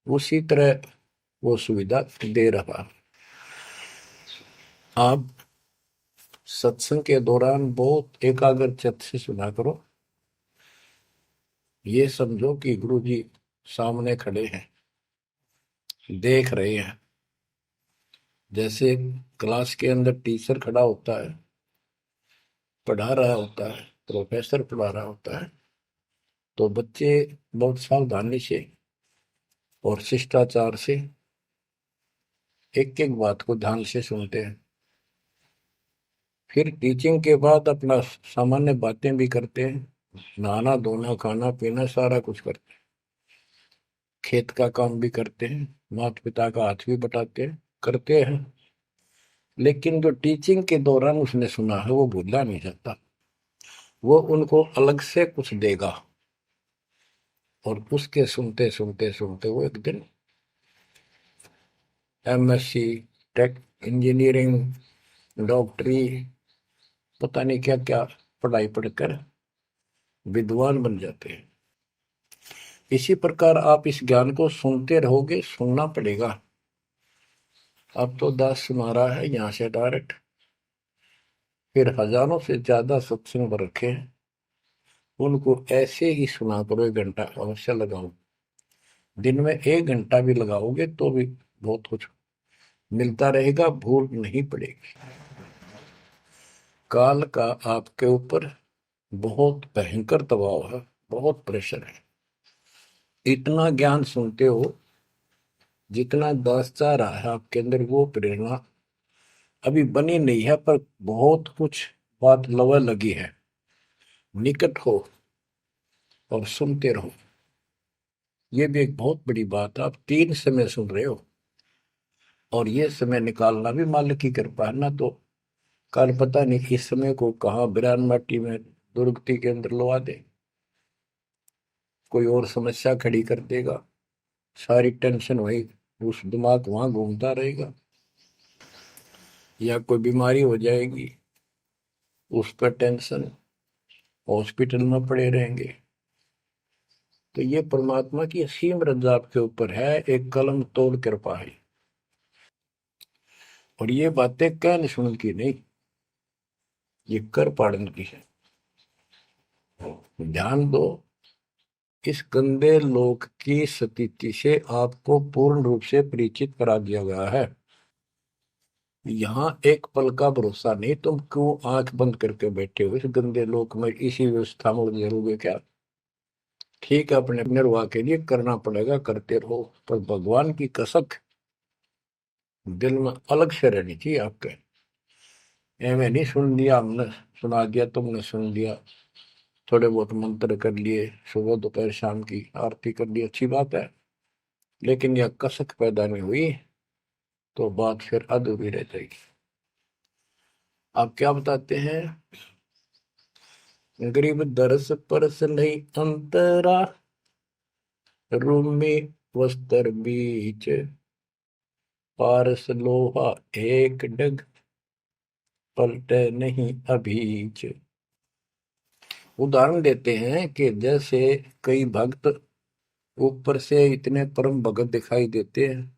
उसी तरह वो सुविधा दे रहा। आप सत्संग के दौरान बहुत एकाग्रचित्त से सुना करो, ये समझो कि गुरु जी सामने खड़े हैं, देख रहे हैं, जैसे क्लास के अंदर टीचर खड़ा होता है, पढ़ा रहा होता है, प्रोफेसर पढ़ा रहा होता है, तो बच्चे बहुत सावधानी से और शिष्टाचार से एक एक बात को ध्यान से सुनते हैं। फिर टीचिंग के बाद अपना सामान्य बातें भी करते हैं, नहाना धोना खाना पीना सारा कुछ करते हैं, खेत का काम भी करते हैं, माता पिता का हाथ भी बटाते हैं, करते हैं। लेकिन जो टीचिंग के दौरान उसने सुना है वो भूलना नहीं चाहता। वो उनको अलग से कुछ देगा और उसके सुनते सुनते सुनते वो एक दिन एमएससी, टेक, इंजीनियरिंग, डॉक्टरी, पता नहीं क्या क्या पढ़ाई पढ़कर विद्वान बन जाते हैं। इसी प्रकार आप इस ज्ञान को सुनते रहोगे, सुनना पड़ेगा। अब तो दास सुना रहा है यहाँ से डायरेक्ट, फिर हजारों से ज्यादा सत्संग रखे हैं, उनको ऐसे ही सुना करो। 1 घंटा अवश्य लगाओ, दिन में 1 घंटा भी लगाओगे तो भी बहुत कुछ मिलता रहेगा, भूल नहीं पड़ेगी। काल का आपके ऊपर बहुत भयंकर दबाव है, बहुत प्रेशर है। इतना ज्ञान सुनते हो, जितना दास चाह रहा है आपके अंदर वो प्रेरणा अभी बनी नहीं है, पर बहुत कुछ बात लवा लगी है। निकट हो और सुनते रहो। ये भी एक बहुत बड़ी बात है। आप 3 समय सुन रहे हो और ये समय निकालना भी मालिक की कृपा है ना। तो कल पता नहीं इस समय को कहाँ बिरान माटी में दुर्गति के अंदर लवा दे, कोई और समस्या खड़ी कर देगा, सारी टेंशन वही उस दिमाग वहां घूमता रहेगा, या कोई बीमारी हो जाएगी उस पर टेंशन, हॉस्पिटल में पड़े रहेंगे। तो ये परमात्मा की असीम रजा आपके ऊपर है, एक कलम तोड़ कृपा है। और ये बातें कहने सुन की नहीं, ये कर पाड़न की है। ध्यान दो, इस गंदे लोक की स्थिति से आपको पूर्ण रूप से परिचित करा दिया गया है। यहाँ एक पल का भरोसा नहीं, तुम क्यों आंख बंद करके बैठे हो इस गंदे लोक में, इसी व्यवस्था में उलझे रहोगे क्या? ठीक है, अपने निर्वाह के लिए करना पड़ेगा, करते रहो, पर भगवान की कसक दिल में अलग से रहनी चाहिए आपके। एवं नहीं सुन लिया हमने, सुना दिया तुमने, सुन लिया, थोड़े बहुत मंत्र कर लिए, सुबह दोपहर शाम की आरती कर ली, अच्छी बात है, लेकिन यह कसक पैदा नहीं हुई तो बात फिर अधूरी रह जाएगी। आप क्या बताते हैं? गरीब दरस परस नहीं अंतरा, रूमी वस्त्र बीच, पारस लोहा एक डग, पलटे नहीं अभीच। उदाहरण देते हैं कि जैसे कई भक्त ऊपर से इतने परम भगत दिखाई देते हैं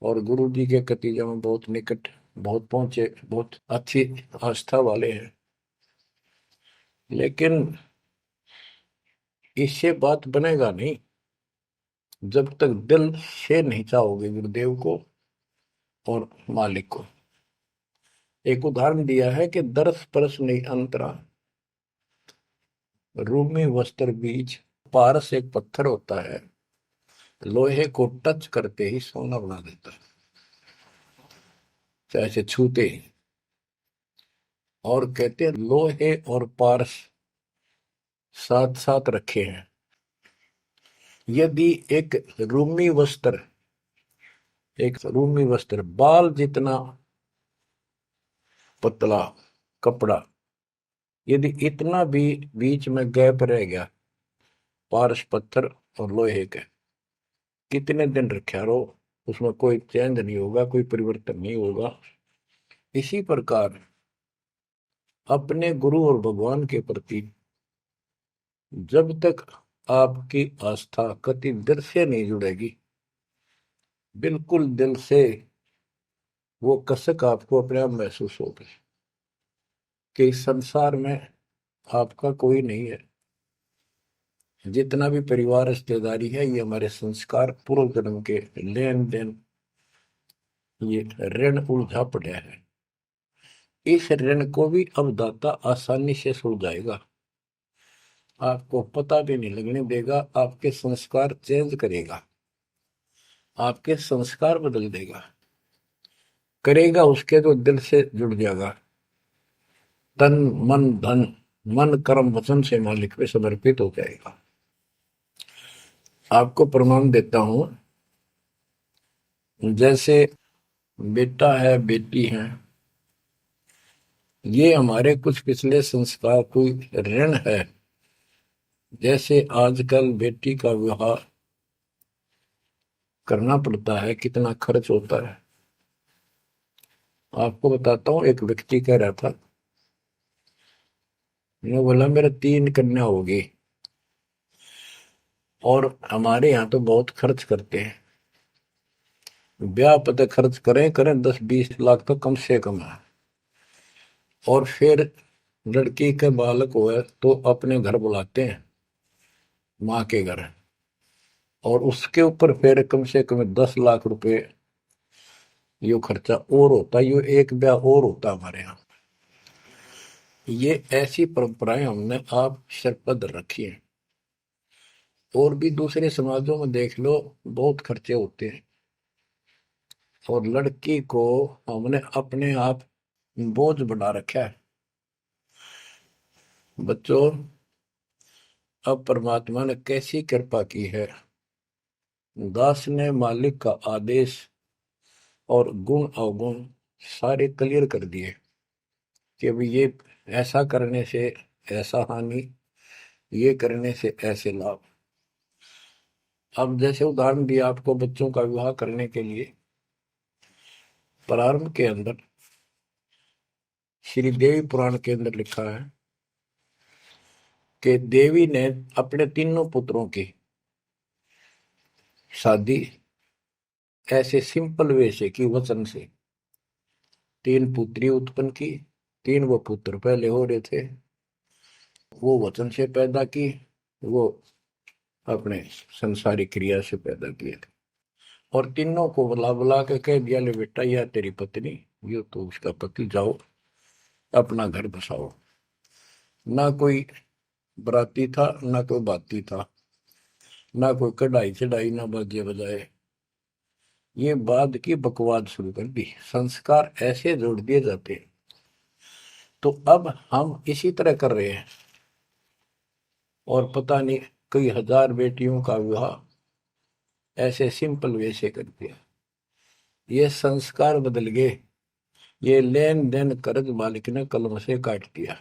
और गुरु जी के कतीजा में बहुत निकट, बहुत पहुंचे, बहुत अच्छी आस्था वाले हैं, लेकिन इससे बात बनेगा नहीं जब तक दिल से नहीं चाहोगे गुरुदेव को और मालिक को। एक उदाहरण दिया है कि दरस परस नहीं अंतरा, रूमी वस्त्र बीज। पारस एक पत्थर होता है, लोहे को टच करते ही सोना बना देता है, चाहे से छूते ही। और कहते हैं लोहे और पारस साथ साथ रखे हैं। यदि एक रूमी वस्त्र बाल जितना पतला कपड़ा, यदि इतना भी बीच में गैप रह गया पारस पत्थर और लोहे के, कितने दिन रखे रहो, उसमें कोई चेंज नहीं होगा, कोई परिवर्तन नहीं होगा। इसी प्रकार अपने गुरु और भगवान के प्रति जब तक आपकी आस्था कति दिल से नहीं जुड़ेगी, बिल्कुल दिल से, वो कसक आपको अपने आप महसूस होगी कि इस संसार में आपका कोई नहीं है। जितना भी परिवार रिश्तेदारी है, ये हमारे संस्कार पूर्व जन्म के लेन देन ये ऋण उलझा पड़ा है। इस ऋण को भी अब दाता आसानी से सुलझाएगा। आपको पता भी नहीं लगने देगा, आपके संस्कार चेंज करेगा, आपके संस्कार बदल देगा। करेगा उसके तो दिल से जुड़ जाएगा, तन मन धन, मन कर्म वचन से मालिक पे समर्पित हो जाएगा। आपको प्रमाण देता हूं, जैसे बेटा है बेटी है, ये हमारे कुछ पिछले संस्कार कोई ऋण है। जैसे आजकल बेटी का विवाह करना पड़ता है, कितना खर्च होता है। आपको बताता हूँ, एक व्यक्ति कह रहा था, मैं बोला मेरा 3 कन्या होगी और हमारे यहाँ तो बहुत खर्च करते हैं, ब्याह पता खर्च करें करें 10-20 लाख तो कम से कम है। और फिर लड़की के बालक हुए तो अपने घर बुलाते हैं, माँ के घर, और उसके ऊपर फिर कम से कम 10 लाख रुपए यो खर्चा और होता है। यो एक ब्याह और होता है हमारे यहाँ। ये ऐसी परंपराएं हमने आप सिर पर रखी है। और भी दूसरे समाजों में देख लो, बहुत खर्चे होते हैं, और लड़की को हमने अपने आप बोझ बना रखा है। बच्चों, अब परमात्मा ने कैसी कृपा की है, दास ने मालिक का आदेश और गुण अवगुण सारे क्लियर कर दिए कि अभी ये ऐसा करने से ऐसा हानि, ये करने से ऐसे लाभ। अब जैसे उदाहरण दिया आपको बच्चों का विवाह करने के लिए, प्रारंभ के अंदर श्री देवी पुराण के अंदर लिखा है कि देवी ने अपने तीनों पुत्रों की शादी ऐसे सिंपल वे से की, वचन से। 3 पुत्री उत्पन्न की, 3 वो पुत्र पहले हो रहे थे, वो वचन से पैदा की, वो अपने संसारिक क्रिया से पैदा किए थे। और तीनों को बुला बुला के कह दिया, ले बेटा यह तेरी पत्नी, ये तो उसका पति, जाओ अपना घर बसाओ। ना कोई बराती था, ना कोई बाती था, ना कोई कढ़ाई चढ़ाई, ना बाजे बजाए। ये बाद की बकवाद शुरू कर दी, संस्कार ऐसे जोड़ दिए जाते हैं। तो अब हम इसी तरह कर रहे हैं, और पता नहीं कई हजार बेटियों का विवाह ऐसे सिंपल वे से कर दिया। ये संस्कार बदल गए, ये लेन देन कर्ज मालिक ने कलम से काट दिया।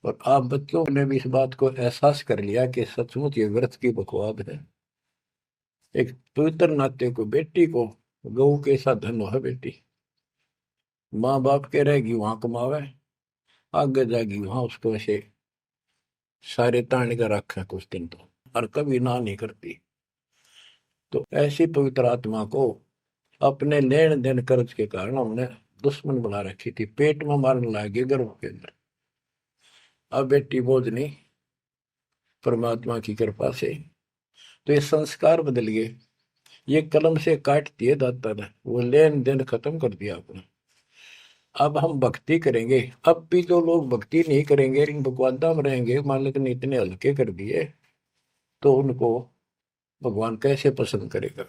और आप बच्चों ने भी इस बात को एहसास कर लिया कि सचमुच ये व्रत की बकवाद है। एक पवित्र नाते को, बेटी को गऊ के साथ धन है बेटी, माँ बाप के रहेगी वहां कमावे, आगे जाएगी वहां उसको ऐसे सारे ताने का रखा कुछ दिन तो, और कभी ना नहीं करती। तो ऐसी पवित्र आत्मा को अपने लेन देन कर्ज के कारण हमने दुश्मन बना रखी थी, पेट में मारने लगे गर्भ के अंदर। अब बेटी बोझ नहीं, परमात्मा की कृपा से तो ये संस्कार बदल गए। ये कलम से काट दिए दाता ने, वो लेन देन खत्म कर दिया आपने। अब हम भक्ति करेंगे। अब भी जो लोग भक्ति नहीं करेंगे, इन बकवादा में रहेंगे, मालिक ने इतने हल्के कर दिए, तो उनको भगवान कैसे पसंद करेगा।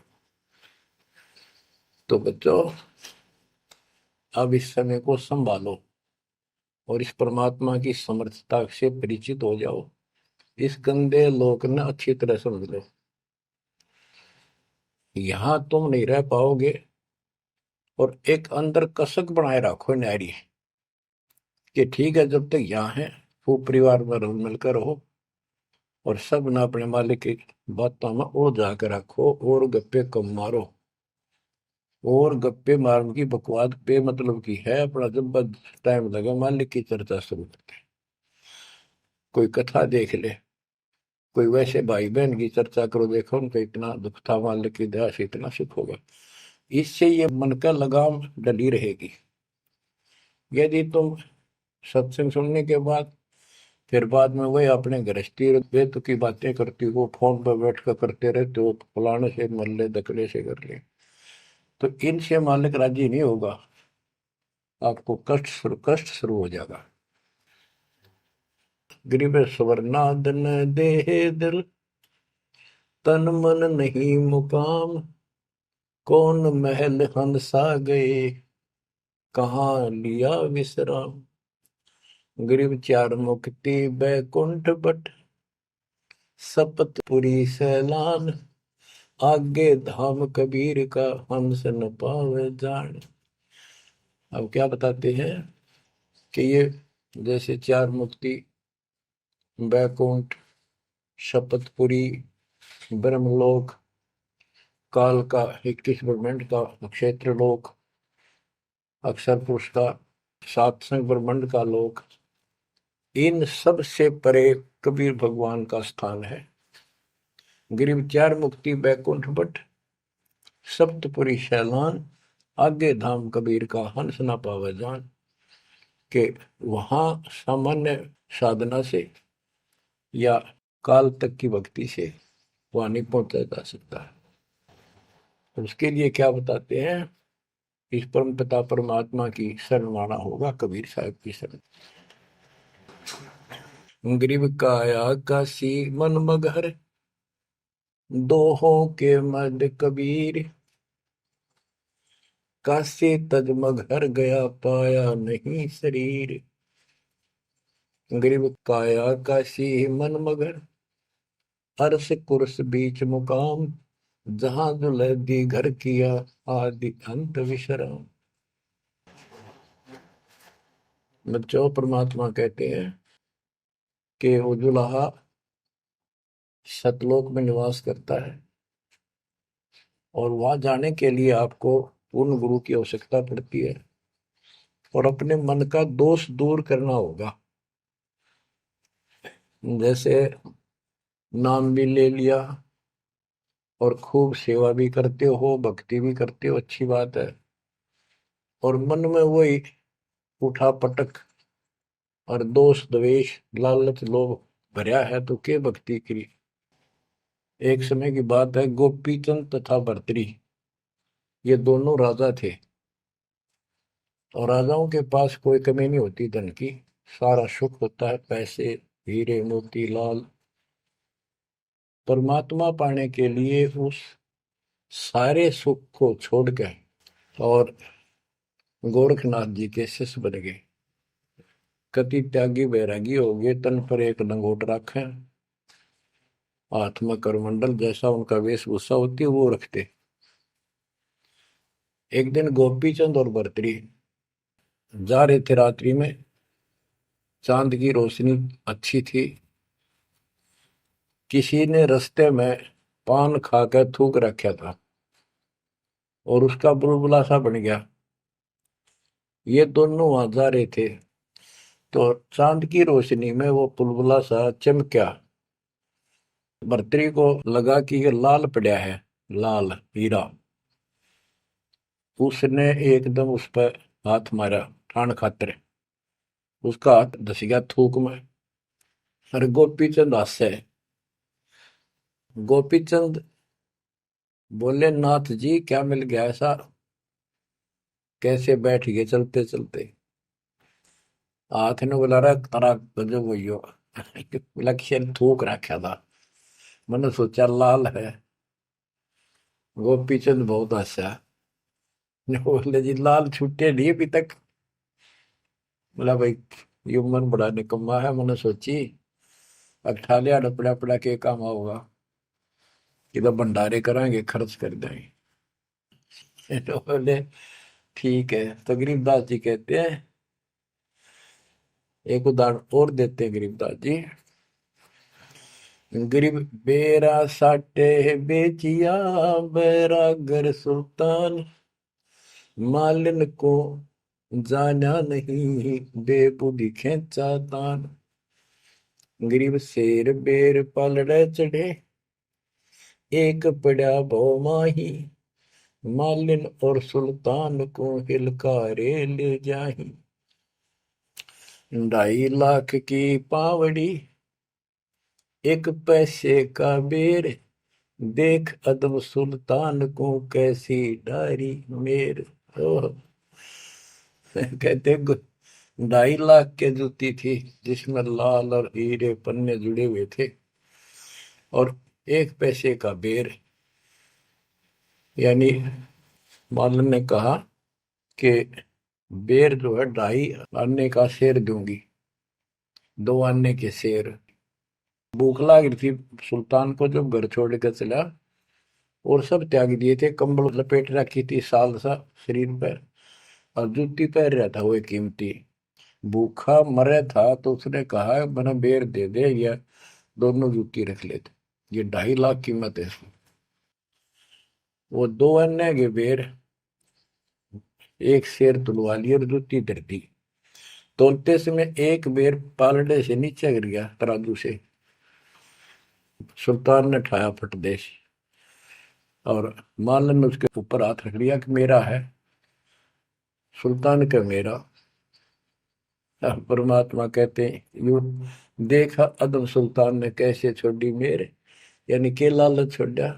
तो बच्चों, अब इस समय को संभालो और इस परमात्मा की समर्थता से परिचित हो जाओ। इस गंदे लोक ने अच्छी तरह समझ लो, यहां तुम नहीं रह पाओगे। और एक अंदर कसक बनाए रखो नारी, कि ठीक है जब तक यहाँ है खूब परिवार में रल मिलकर रहो, और सब ना अपने मालिक की बातों में उड़ जाकर रखो, और गप्पे कम मारो। और गप्पे मारने की बकवाद बेमतलब की है, अपना जब टाइम लगे मालिक की चर्चा शुरू करते हैं। कोई कथा देख ले, कोई वैसे भाई बहन की चर्चा करो, देखो उनका इतना दुख था, मालिक की दया से इतना सुख होगा। इससे ये मन का लगाम डली रहेगी। यदि तुम सत्संग सुनने के बाद फिर बाद में वही अपने गृहस्थी बेत की बातें करती हो, फोन पर बैठ कर करते रहते हो, फलाने से मर ले, दकड़े से कर ले, तो इनसे मालिक राजी नहीं होगा, आपको कष्ट शुरू हो जाएगा। गरीब स्वर्णादन देह दिल, तन मन नहीं मुकाम, कौन महल हंसा गए, कहाँ लिया विश्राम। गरीब चार मुक्ति बैकुंठ बट, सपतपुरी सैलान, आगे धाम कबीर का, हंस न पावे जान। अब क्या बताते हैं कि ये जैसे चार मुक्ति, बैकुंठ, शपथपुरी, ब्रह्मलोक, काल का 21 ब्रह्मांड का क्षेत्र लोक, अक्षर पुरुष का सातसंग ब्रह्मांड का लोक, इन सब से परे कबीर भगवान का स्थान है। गिरिव चार मुक्ति बैकुंठ बट, सप्तपुरी शैलान, आगे धाम कबीर का, हंस न पावे जान। के वहां सामान्य साधना से या काल तक की भक्ति से वहां नहीं पहुंचा जा सकता है। उसके लिए क्या बताते हैं, इस परम पिता परमात्मा की शरण माना होगा, कबीर साहब की शरण। गरीब काया काशी मन मगहर, दोहों के मद कबीर, काशी तज मगहर गया, पाया नहीं शरीर। गरीब काया काशी मन मगर, अर्श कुर्स बीच मुकाम, जहां दुलहदी घर किया, आदि अंत विश्राम। बच्चों, परमात्मा कहते हैं कि वो दुल्हा सतलोक में निवास करता है, और वहां जाने के लिए आपको पूर्ण गुरु की आवश्यकता पड़ती है, और अपने मन का दोष दूर करना होगा। जैसे नाम भी ले लिया और खूब सेवा भी करते हो, भक्ति भी करते हो, अच्छी बात है, और मन में वही उठा पटक और दोष द्वेष लालच लोभ भरया है, तो के भक्ति करी। एक समय की बात है, गोपीचंद तथा भर्तरी ये दोनों राजा थे, और राजाओं के पास कोई कमी नहीं होती धन की, सारा सुख होता है, पैसे हीरे मोती लाल। परमात्मा पाने के लिए उस सारे सुख को छोड़कर और गोरखनाथ जी के शिष्य बन गए। कति त्यागी बैरागी हो गए, तन पर एक लंगोट रखे, हाथ में करमंडल, जैसा उनका वेशभूषा होती है वो रखते। एक दिन गोपीचंद और भर्तरी जा रहे थे रात्रि में, चांद की रोशनी अच्छी थी, किसी ने रास्ते में पान खाकर थूक रखा था और उसका बुलबुला सा बन गया। ये दोनों वहां जा रहे थे, तो चांद की रोशनी में वो बुलबुला सा चमका। भर्तरी को लगा कि ये लाल पड़ा है, लाल हीरा। उसने एकदम उस पर हाथ मारा ठाण खातर, उसका हाथ धस गया थूक में। अरे गोपीचंद हंसे। गोपीचंद बोले, नाथ जी क्या मिल गया ऐसा, कैसे बैठ गए चलते चलते। हाथ ने बोला, रहा तारा गजब हो बोला किसी ने थूक रखा था, मैंने सोचा लाल है। गोपीचंद बहुत हंसा, बोले जी लाल छूटे नहीं अभी तक। बोला भाई ये मन बड़ा निकम्मा है, मैंने सोची अब ठा लिया डपड़ा पड़ा के काम होगा, कि तो भंडारे कराएंगे खर्च कर देंगे। तो बोले ठीक है। तो गरीबदास जी कहते हैं, एक उदाहरण और देते हैं गरीबदास जी। गरीब बेरा साटे बेचिया, बैरागर सुल्तान, मालिन को जाना नहीं, बेबुद्धि खेचा तान। गरीब शेर बेर पलड़े चढ़े, एक पड़ा भो माही, मालिन और सुल्तान को हिलकारे ले जाही। 2.5 लाख की पावड़ी, एक पैसे का बेर, देख अदब सुल्तान को कैसी डारी मेर। ओह, कहते 2.5 लाख के जूती थी जिसमें लाल और हीरे पन्ने जुड़े हुए थे, और 1 पैसे का बेर। यानी मालन ने कहा कि बेर जो है 2.5 आने का शेर दूंगी, 2 आने के शेर। भूख लग रही थी सुल्तान को जब घर छोड़ कर चला, और सब त्याग दिए थे, कंबल लपेट रखी थी साल सा शरीर पर, और जूती पहन रहा था वो एक कीमती। भूखा मरे था तो उसने कहा मैंने बेर दे दे, या दोनों जूती रख लेते, ये 2.5 लाख कीमत है इसकी। वो 2 आने के बेर, एक शेर तुलवा लिया और जूती धरती। तोलते समय एक बेर पालड़े से नीचे गिर गया तराजू से। सुल्तान ने ठाया फट देश, और मालन ने उसके ऊपर हाथ रख लिया कि मेरा है। सुल्तान का मेरा। परमात्मा कहते हैं यू देखा अदम सुल्तान ने कैसे छोड़ी मेरे, यानी के लालच छोड़ा।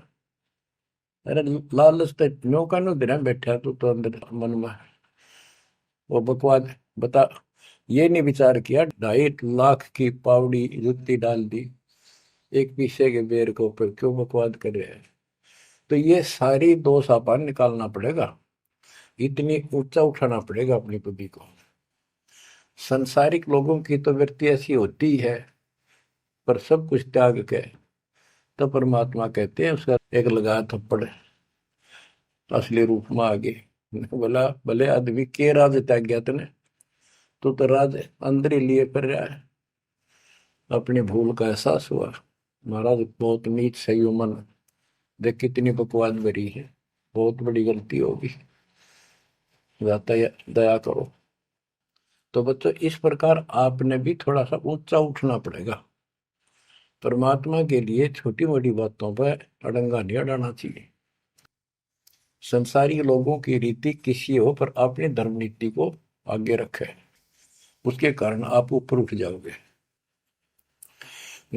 अरे लालच तो नौका नो दिन बैठा तू तो अंदर मन में, वो बकवाद बता। ये नहीं विचार किया 2.5 लाख की पावड़ी जुत्ती डाल दी एक पीछे के बेर के ऊपर, क्यों बकवाद कर रहे हैं। तो ये सारी दोष अपन निकालना पड़ेगा, इतनी ऊंचा उठाना पड़ेगा अपनी बुद्धि को। संसारिक लोगों की तो वृत्ति ऐसी होती है, पर सब कुछ त्याग के तो परमात्मा कहते हैं उसका एक लगा थप्पड़ असली रूप में आ गए। बोला भले आदमी के राज त्याग गया तने, तो राज अंदर ही लिए कर रहा है। अपनी भूल का एहसास हुआ, महाराज बहुत नीच सही मन, देख कितनी बकवाद भरी है, बहुत बड़ी गलती होगी, जाता दया करो। तो बच्चों इस प्रकार आपने भी थोड़ा सा ऊंचा उठना पड़ेगा। परमात्मा के लिए छोटी मोटी बातों पर अड़ंगा नहीं अड़ाना चाहिए। संसारी लोगों की रीति किसी हो, पर अपनी धर्म नीति को आगे रखे, उसके कारण आप ऊपर उठ जाओगे।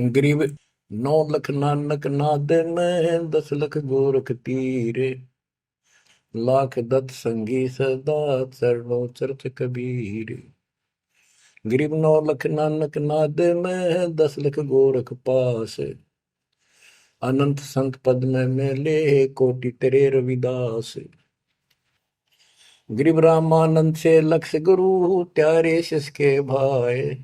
गरीब 9 लख नानक नाद में 10 लख गोरख तीरे, लाख दत्त संगी सदा चरणों चरत कबीर। गरीब 9 लख नानक नाद में 10 लख गोरख पास, अनंत संत पद में मेले कोटि तेरे रविदास। गरीब रामानंद से लक्ष गुरु त्यारे शिष के भाई,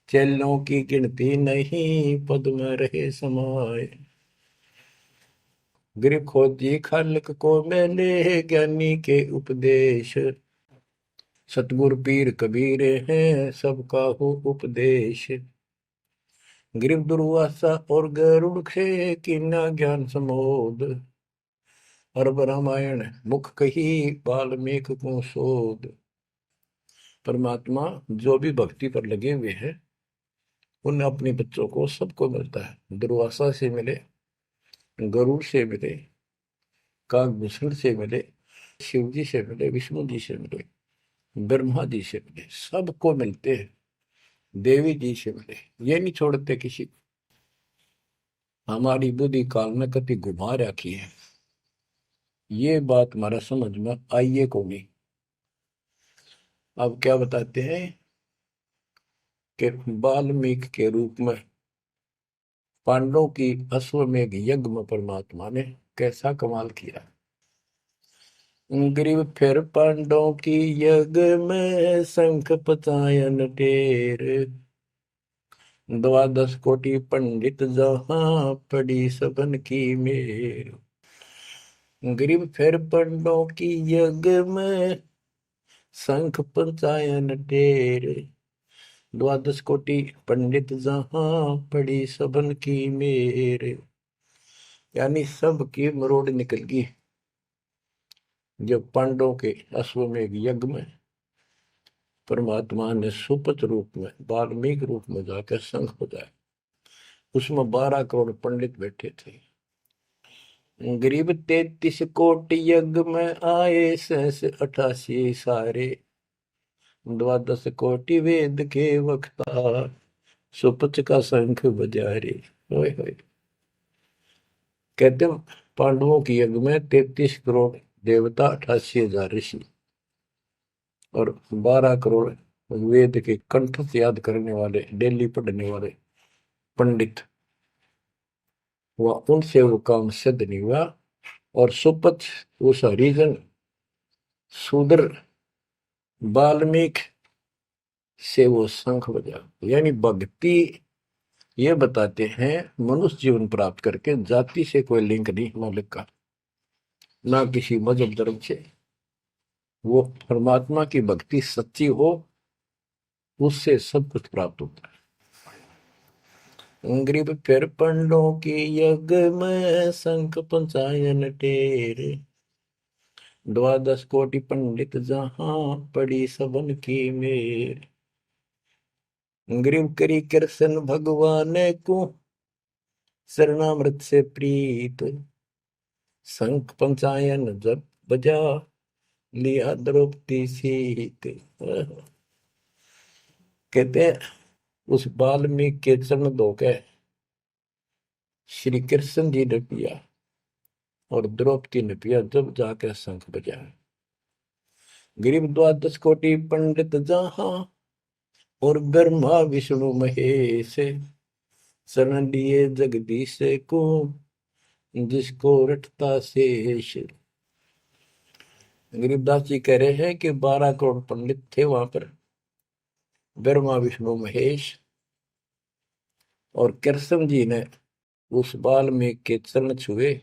चेलों की गिनती नहीं पद में रहे समाये। गरीब खोजी खालक को मेले ज्ञानी के उपदेश, सतगुरु पीर कबीर हैं सबका हो उपदेश। गरीब दुर्वासा और गरुड़ से कीना ज्ञान समोद, अरब रामायण मुख कही वाल्मीकि को शोध। परमात्मा जो भी भक्ति पर लगे हुए हैं उन अपने बच्चों को सबको मिलता है। दुर्वासा से मिले, गरुड़ से मिले, काकभूषण से मिले, शिव जी से मिले, विष्णु जी से मिले, ब्रह्मा जी से मिले, सबको मिलते हैं। देवी जी से मिले, ये नहीं छोड़ते किसी को। हमारी बुद्धि काल में कति घुमा रखी है, ये बात हमारा समझ में आइए को नहीं। अब क्या बताते हैं कि वाल्मीकि के रूप में पांडवों की अश्वमेध यज्ञ में परमात्मा ने कैसा कमाल किया। ग्रीव फिर पांडवों की यज्ञ में शंख पचायन ढेर, 12 कोटि पंडित जहां पड़ी सबन की मेर। ग्रीव फिर पांडवों की यज्ञ में शंख पचायन ढेर, 12 कोटि पंडित जहां पड़ी सबन की मेर। यानी सबकी मरोड़ निकल गई जब पांडवों के अश्वमेध यज्ञ में परमात्मा ने सुपथ रूप में वाल्मीकि रूप में जाकर शंख बजाया। उसमें 12 करोड़ पंडित बैठे थे। गरीब 33 कोटि यज्ञ में आए सहस 88 सारे, 12 कोटि वेद के वक्ता सुपथ का शंख बजा रे। होए होए। कहते हैं पांडवों की यज्ञ में 33 करोड़ देवता, 88,000 ऋषि और 12 करोड़ वेद के कंठ से याद करने वाले, डेली पढ़ने वाले पंडित, वह उनसे वो काम सिद्ध नहीं हुआ। और सुपथ उस हरिजन शूद्र वाल्मीकि से वो शंख बजा। यानी भक्ति ये बताते हैं मनुष्य जीवन प्राप्त करके जाति से कोई लिंक नहीं मौलिक का, ना किसी मजहब धर्म से। वो परमात्मा की भक्ति सच्ची हो, उससे सब कुछ प्राप्त होता है। ग्रीब फिर पंडों की यज्ञ में शंख पंचायन टेरे, द्वादश कोटि पंडित जहां पड़ी सबन की मेर। ग्रीव करी कृष्ण भगवान को शरणामृत से प्रीत, शंख पंचायन जब बजा लिया द्रौपदी सीत। कहते हैं उस वाल्मीकि के चरण धोके श्री कृष्ण जी ने पिया और द्रौपदी ने पिया, जब जाकर शंख बजा। गरीब द्वादश कोटि पंडित जहां और ब्रह्मा विष्णु महेश, शरण लिए जगदीश को जिसको रटता शेष। गरीबदास जी कह रहे हैं कि 12 करोड़ पंडित थे वहां पर, ब्रह्मा विष्णु महेश, और कृष्ण जी ने उस वाल्मीकि के चरण छुए,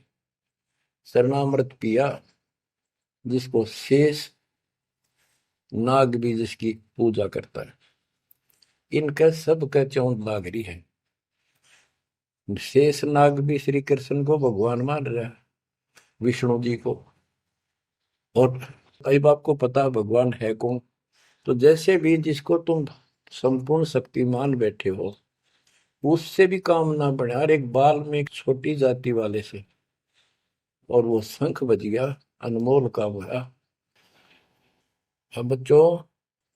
शरणामृत पिया, जिसको शेष नाग भी जिसकी पूजा करता है। इनका सबका चौंध लाग रही है। शेष नाग भी श्री कृष्ण को भगवान मान रहा है, विष्णु जी को। और अब आपको पता भगवान है कौन। तो जैसे भी जिसको तुम संपूर्ण शक्ति मान बैठे हो, उससे भी काम ना बढ़े। हर एक बाल में एक छोटी जाति वाले से, और वो शंख बज गया, अनमोल काम हुआ। अब बच्चों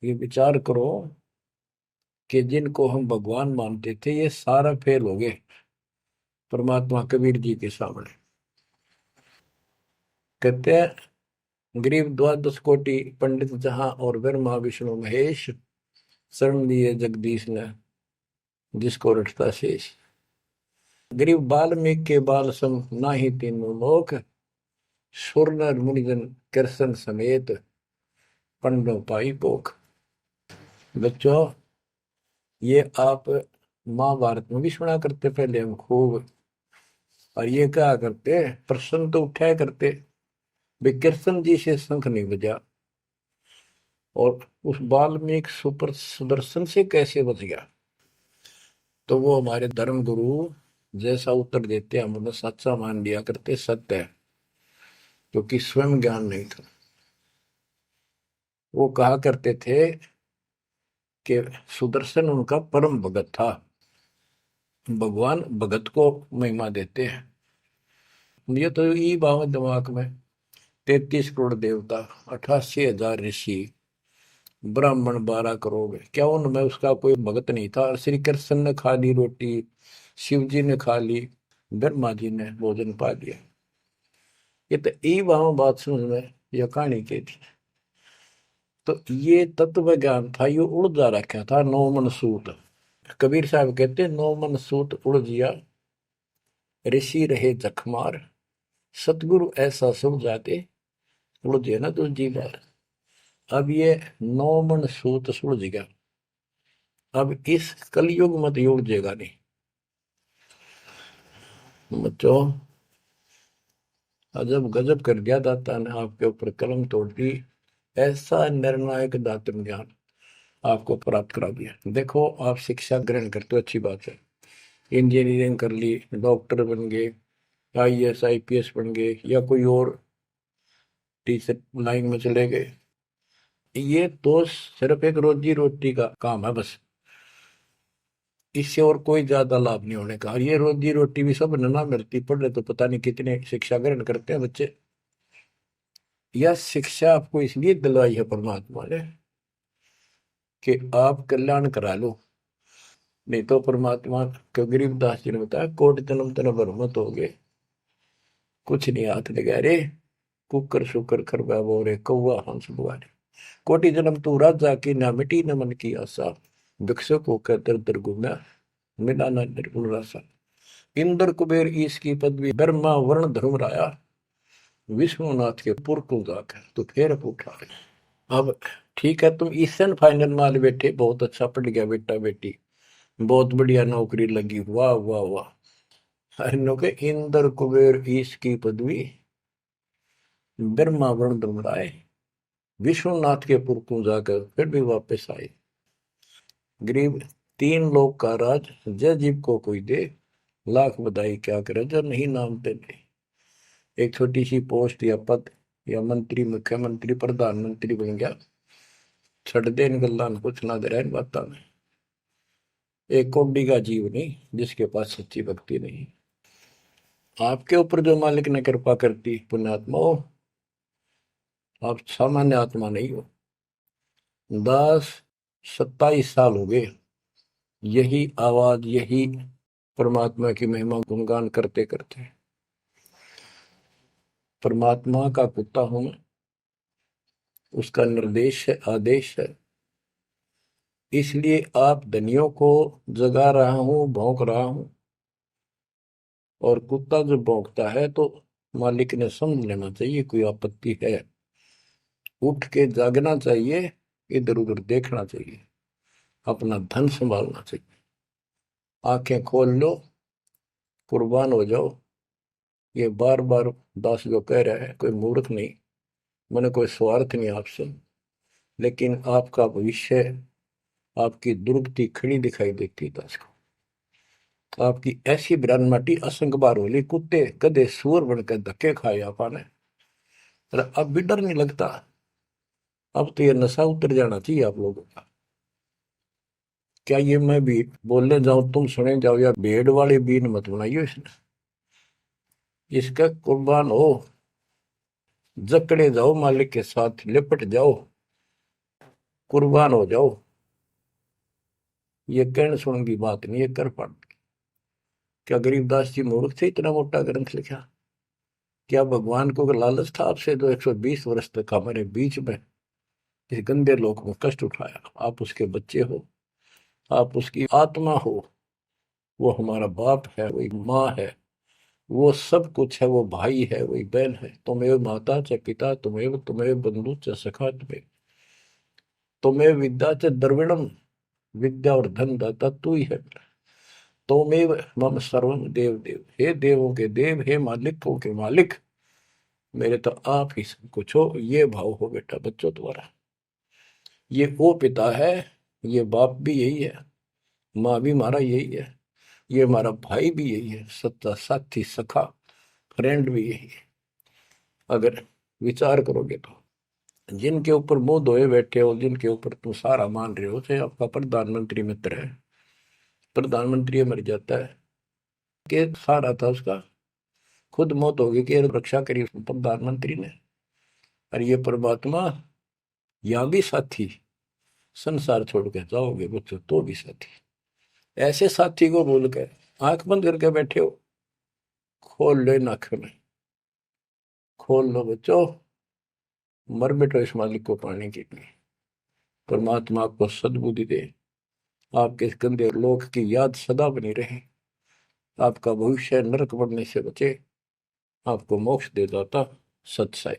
ये विचार करो कि जिनको हम भगवान मानते थे, ये सारा फेल हो गए परमात्मा कबीर जी के सामने। कहते हैं गरीब द्वादश कोटि पंडित जहां और ब्रह्मा विष्णु महेश, शरण लिए जगदीश ने जिसको रटता शेष। गरीब वाल्मीकि के बाल सम नाही तीनों लोक, सुर नर मुनिजन कृष्ण समेत पंडों पाई पोख। बच्चों ये आप महाभारत में भी सुना करते पहले हम खूब। और ये क्या करते, प्रश्न तो उठाया करते भाई कृष्ण जी से शंख नहीं बजा, और उस वाल्मीकि सुपर सुदर्शन से कैसे बच गया। तो वो हमारे धर्म गुरु जैसा उत्तर देते हम उन्हें सच्चा मान लिया करते, सत्य है, क्योंकि स्वयं ज्ञान नहीं था। वो कहा करते थे कि सुदर्शन उनका परम भगत था। भगवान भगत को महिमा देते हैं। ये तो ये बात दिमाग में, 33 करोड़ देवता, 88,000 ऋषि, ब्राह्मण 12 करोड़, क्या उनमें उसका कोई भगत नहीं था। श्री कृष्ण ने खा ली रोटी, शिव जी ने खा ली, ब्रह्मा जी ने भोजन पा लिया। ये तो ई वहां बात समझ में यह कहानी की थी। तो ये तत्व ज्ञान था, ये उड़ जा रखा था नौ मन सूत। कबीर साहब कहते नौ मन सूत उड़ जिया, ऋषि रहे जखमार, सतगुरु ऐसा सुन जाते उड़ जे ना दूजी बार। अब ये नौ मन सूत सुलझ गया, अब इस कलयुग मत योग जेगा नहीं। बच्चों अजब गजब कर दिया दाता ने आपके ऊपर कलम तोड़ दी, ऐसा निर्णायक दातन ज्ञान आपको प्राप्त करा दिया। देखो आप शिक्षा ग्रहण करते हो, अच्छी बात है, इंजीनियरिंग कर ली, डॉक्टर बन गए, आईएएस आईपीएस बन गए, या कोई और टीचर लाइन में चले गए। ये तो सिर्फ एक रोजी रोटी का काम है बस, इससे और कोई ज्यादा लाभ नहीं होने का। और ये रोजी रोटी भी सब ना मिलती, पढ़ रहे तो पता नहीं कितने शिक्षा ग्रहण करते हैं बच्चे। यह शिक्षा आपको इसलिए दिलवाई है परमात्मा ने कि आप कल्याण करा लो। नहीं तो परमात्मा को गरीबदास जी ने बताया कोटि जन्म तन भर मत हो गए, कुछ नहीं हाथ लगा रे, कुकर शुकर खरबा बोरे कौआ हंस बुआरे। कोटि जन्म तू राजा की, ना मिटी न मन की आशा, भिक्षुक होकर दर दर घूमा, मिला न निर्गुण रासा। इंद्र कुबेर ईश की पदवी, ब्रह्मा वर्ण धर्म राया, विष्णुनाथ के पुर को जाकर तो फिर उठा। अब ठीक है, तुम ईसन फाइनल माल बैठे, बहुत अच्छा पढ़ गया बेटा बेटी, बहुत बढ़िया नौकरी लगी, वाह वाह वाह। नो के इंद्र कुबेर ईश की पदवी, ब्रह्मा वर्ण धर्म राय, विश्वनाथ के पुर को जाकर फिर भी वापस आए। गरीब तीन लोग का राज, जय जीव को कोई दे, लाख बधाई क्या करे जो नहीं नाम तेरे। एक छोटी सी पोस्ट या पद या मंत्री, मुख्यमंत्री, प्रधानमंत्री बन गया, छड़ दे इन गल्ला कुछ ना दे रहा इन बातों में। एक कौड़ी का जीव नहीं जिसके पास सच्ची भक्ति नहीं। आपके ऊपर जो मालिक ने कृपा करती, पुण्यात्मा हो, आप सामान्य आत्मा नहीं हो। 10-27 साल हो गए यही आवाज, यही परमात्मा की महिमा गुणगान करते करते। परमात्मा का कुत्ता हूं मैं, उसका निर्देश है, आदेश है, इसलिए आप धनियों को जगा रहा हूं, भौंक रहा हूं। और कुत्ता जब भौंकता है तो मालिक ने समझ लेना चाहिए कोई आपत्ति है, उठ के जागना चाहिए, इधर उधर देखना चाहिए, अपना धन संभालना चाहिए। आंखें खोल लो, कुर्बान हो जाओ। ये बार बार दास जो कह रहा है, कोई मूर्ख नहीं, मैंने कोई स्वार्थ नहीं आपसे, लेकिन आपका भविष्य, आपकी दुर्गति खड़ी दिखाई देती दास को। आपकी ऐसी ब्रह्माटी असंग बार होली, कुत्ते कदे सूअर बनकर धक्के खाए आपने, अब भी डर नहीं लगता। अब तो ये नशा उतर जाना चाहिए आप लोगों का। क्या ये मैं भी बोलने जाऊं तुम सुने जाओ, या भेड़ वाले बीन मत बनाइयो इसने। इसका कुर्बान हो, जकड़े जाओ, मालिक के साथ लिपट जाओ, कुर्बान हो जाओ। ये कहने सुन की बात नहीं, ये कर पड़। क्या गरीबदास जी मूर्ख थे इतना मोटा ग्रंथ लिखा? क्या भगवान को लालच था आपसे जो 120 वर्ष तक हमारे बीच में इस गंदे लोक में कष्ट उठाया? आप उसके बच्चे हो, आप उसकी आत्मा हो, वो हमारा बाप है, वही माँ है, वो सब कुछ है, वो भाई है, वही बहन है। तुम्हें माता च पिता, तुम्हें बंधु च सखा, तुम्हें विद्या च द्रविणम, विद्या और धन दाता तू ही है। तोमेव मम सर्वम देव देव, हे देवों के देव, हे मालिकों के मालिक, मेरे तो आप ही सब कुछ हो। ये भाव हो बेटा बच्चों तुम्हारा। ये वो पिता है, ये बाप भी यही है, माँ भी हमारा यही है, ये हमारा भाई भी यही है, सच्चा साथी सखा फ्रेंड भी यही है। अगर विचार करोगे तो जिनके ऊपर मुंह धोए बैठे हो, जिनके ऊपर तुम सारा मान रहे हो, चाहे आपका प्रधानमंत्री मित्र है, प्रधानमंत्री मर जाता है कि सारा था उसका, खुद मौत होगी कि रक्षा करी प्रधानमंत्री ने। और ये परमात्मा, यहाँ भी साथी, संसार छोड़ के जाओगे बच्चों तो भी साथी। ऐसे साथी को भूल कर आंख बंद करके बैठे हो, खोल लो इन आंखों में, खोल लो बच्चों, मर बैठो इस मालिक को पाने के लिए। परमात्मा आपको सद्बुद्धि दे, आपके इस गंदे लोक की याद सदा बनी रहे, आपका भविष्य नरक बढ़ने से बचे, आपको मोक्ष दे दाता सत साई।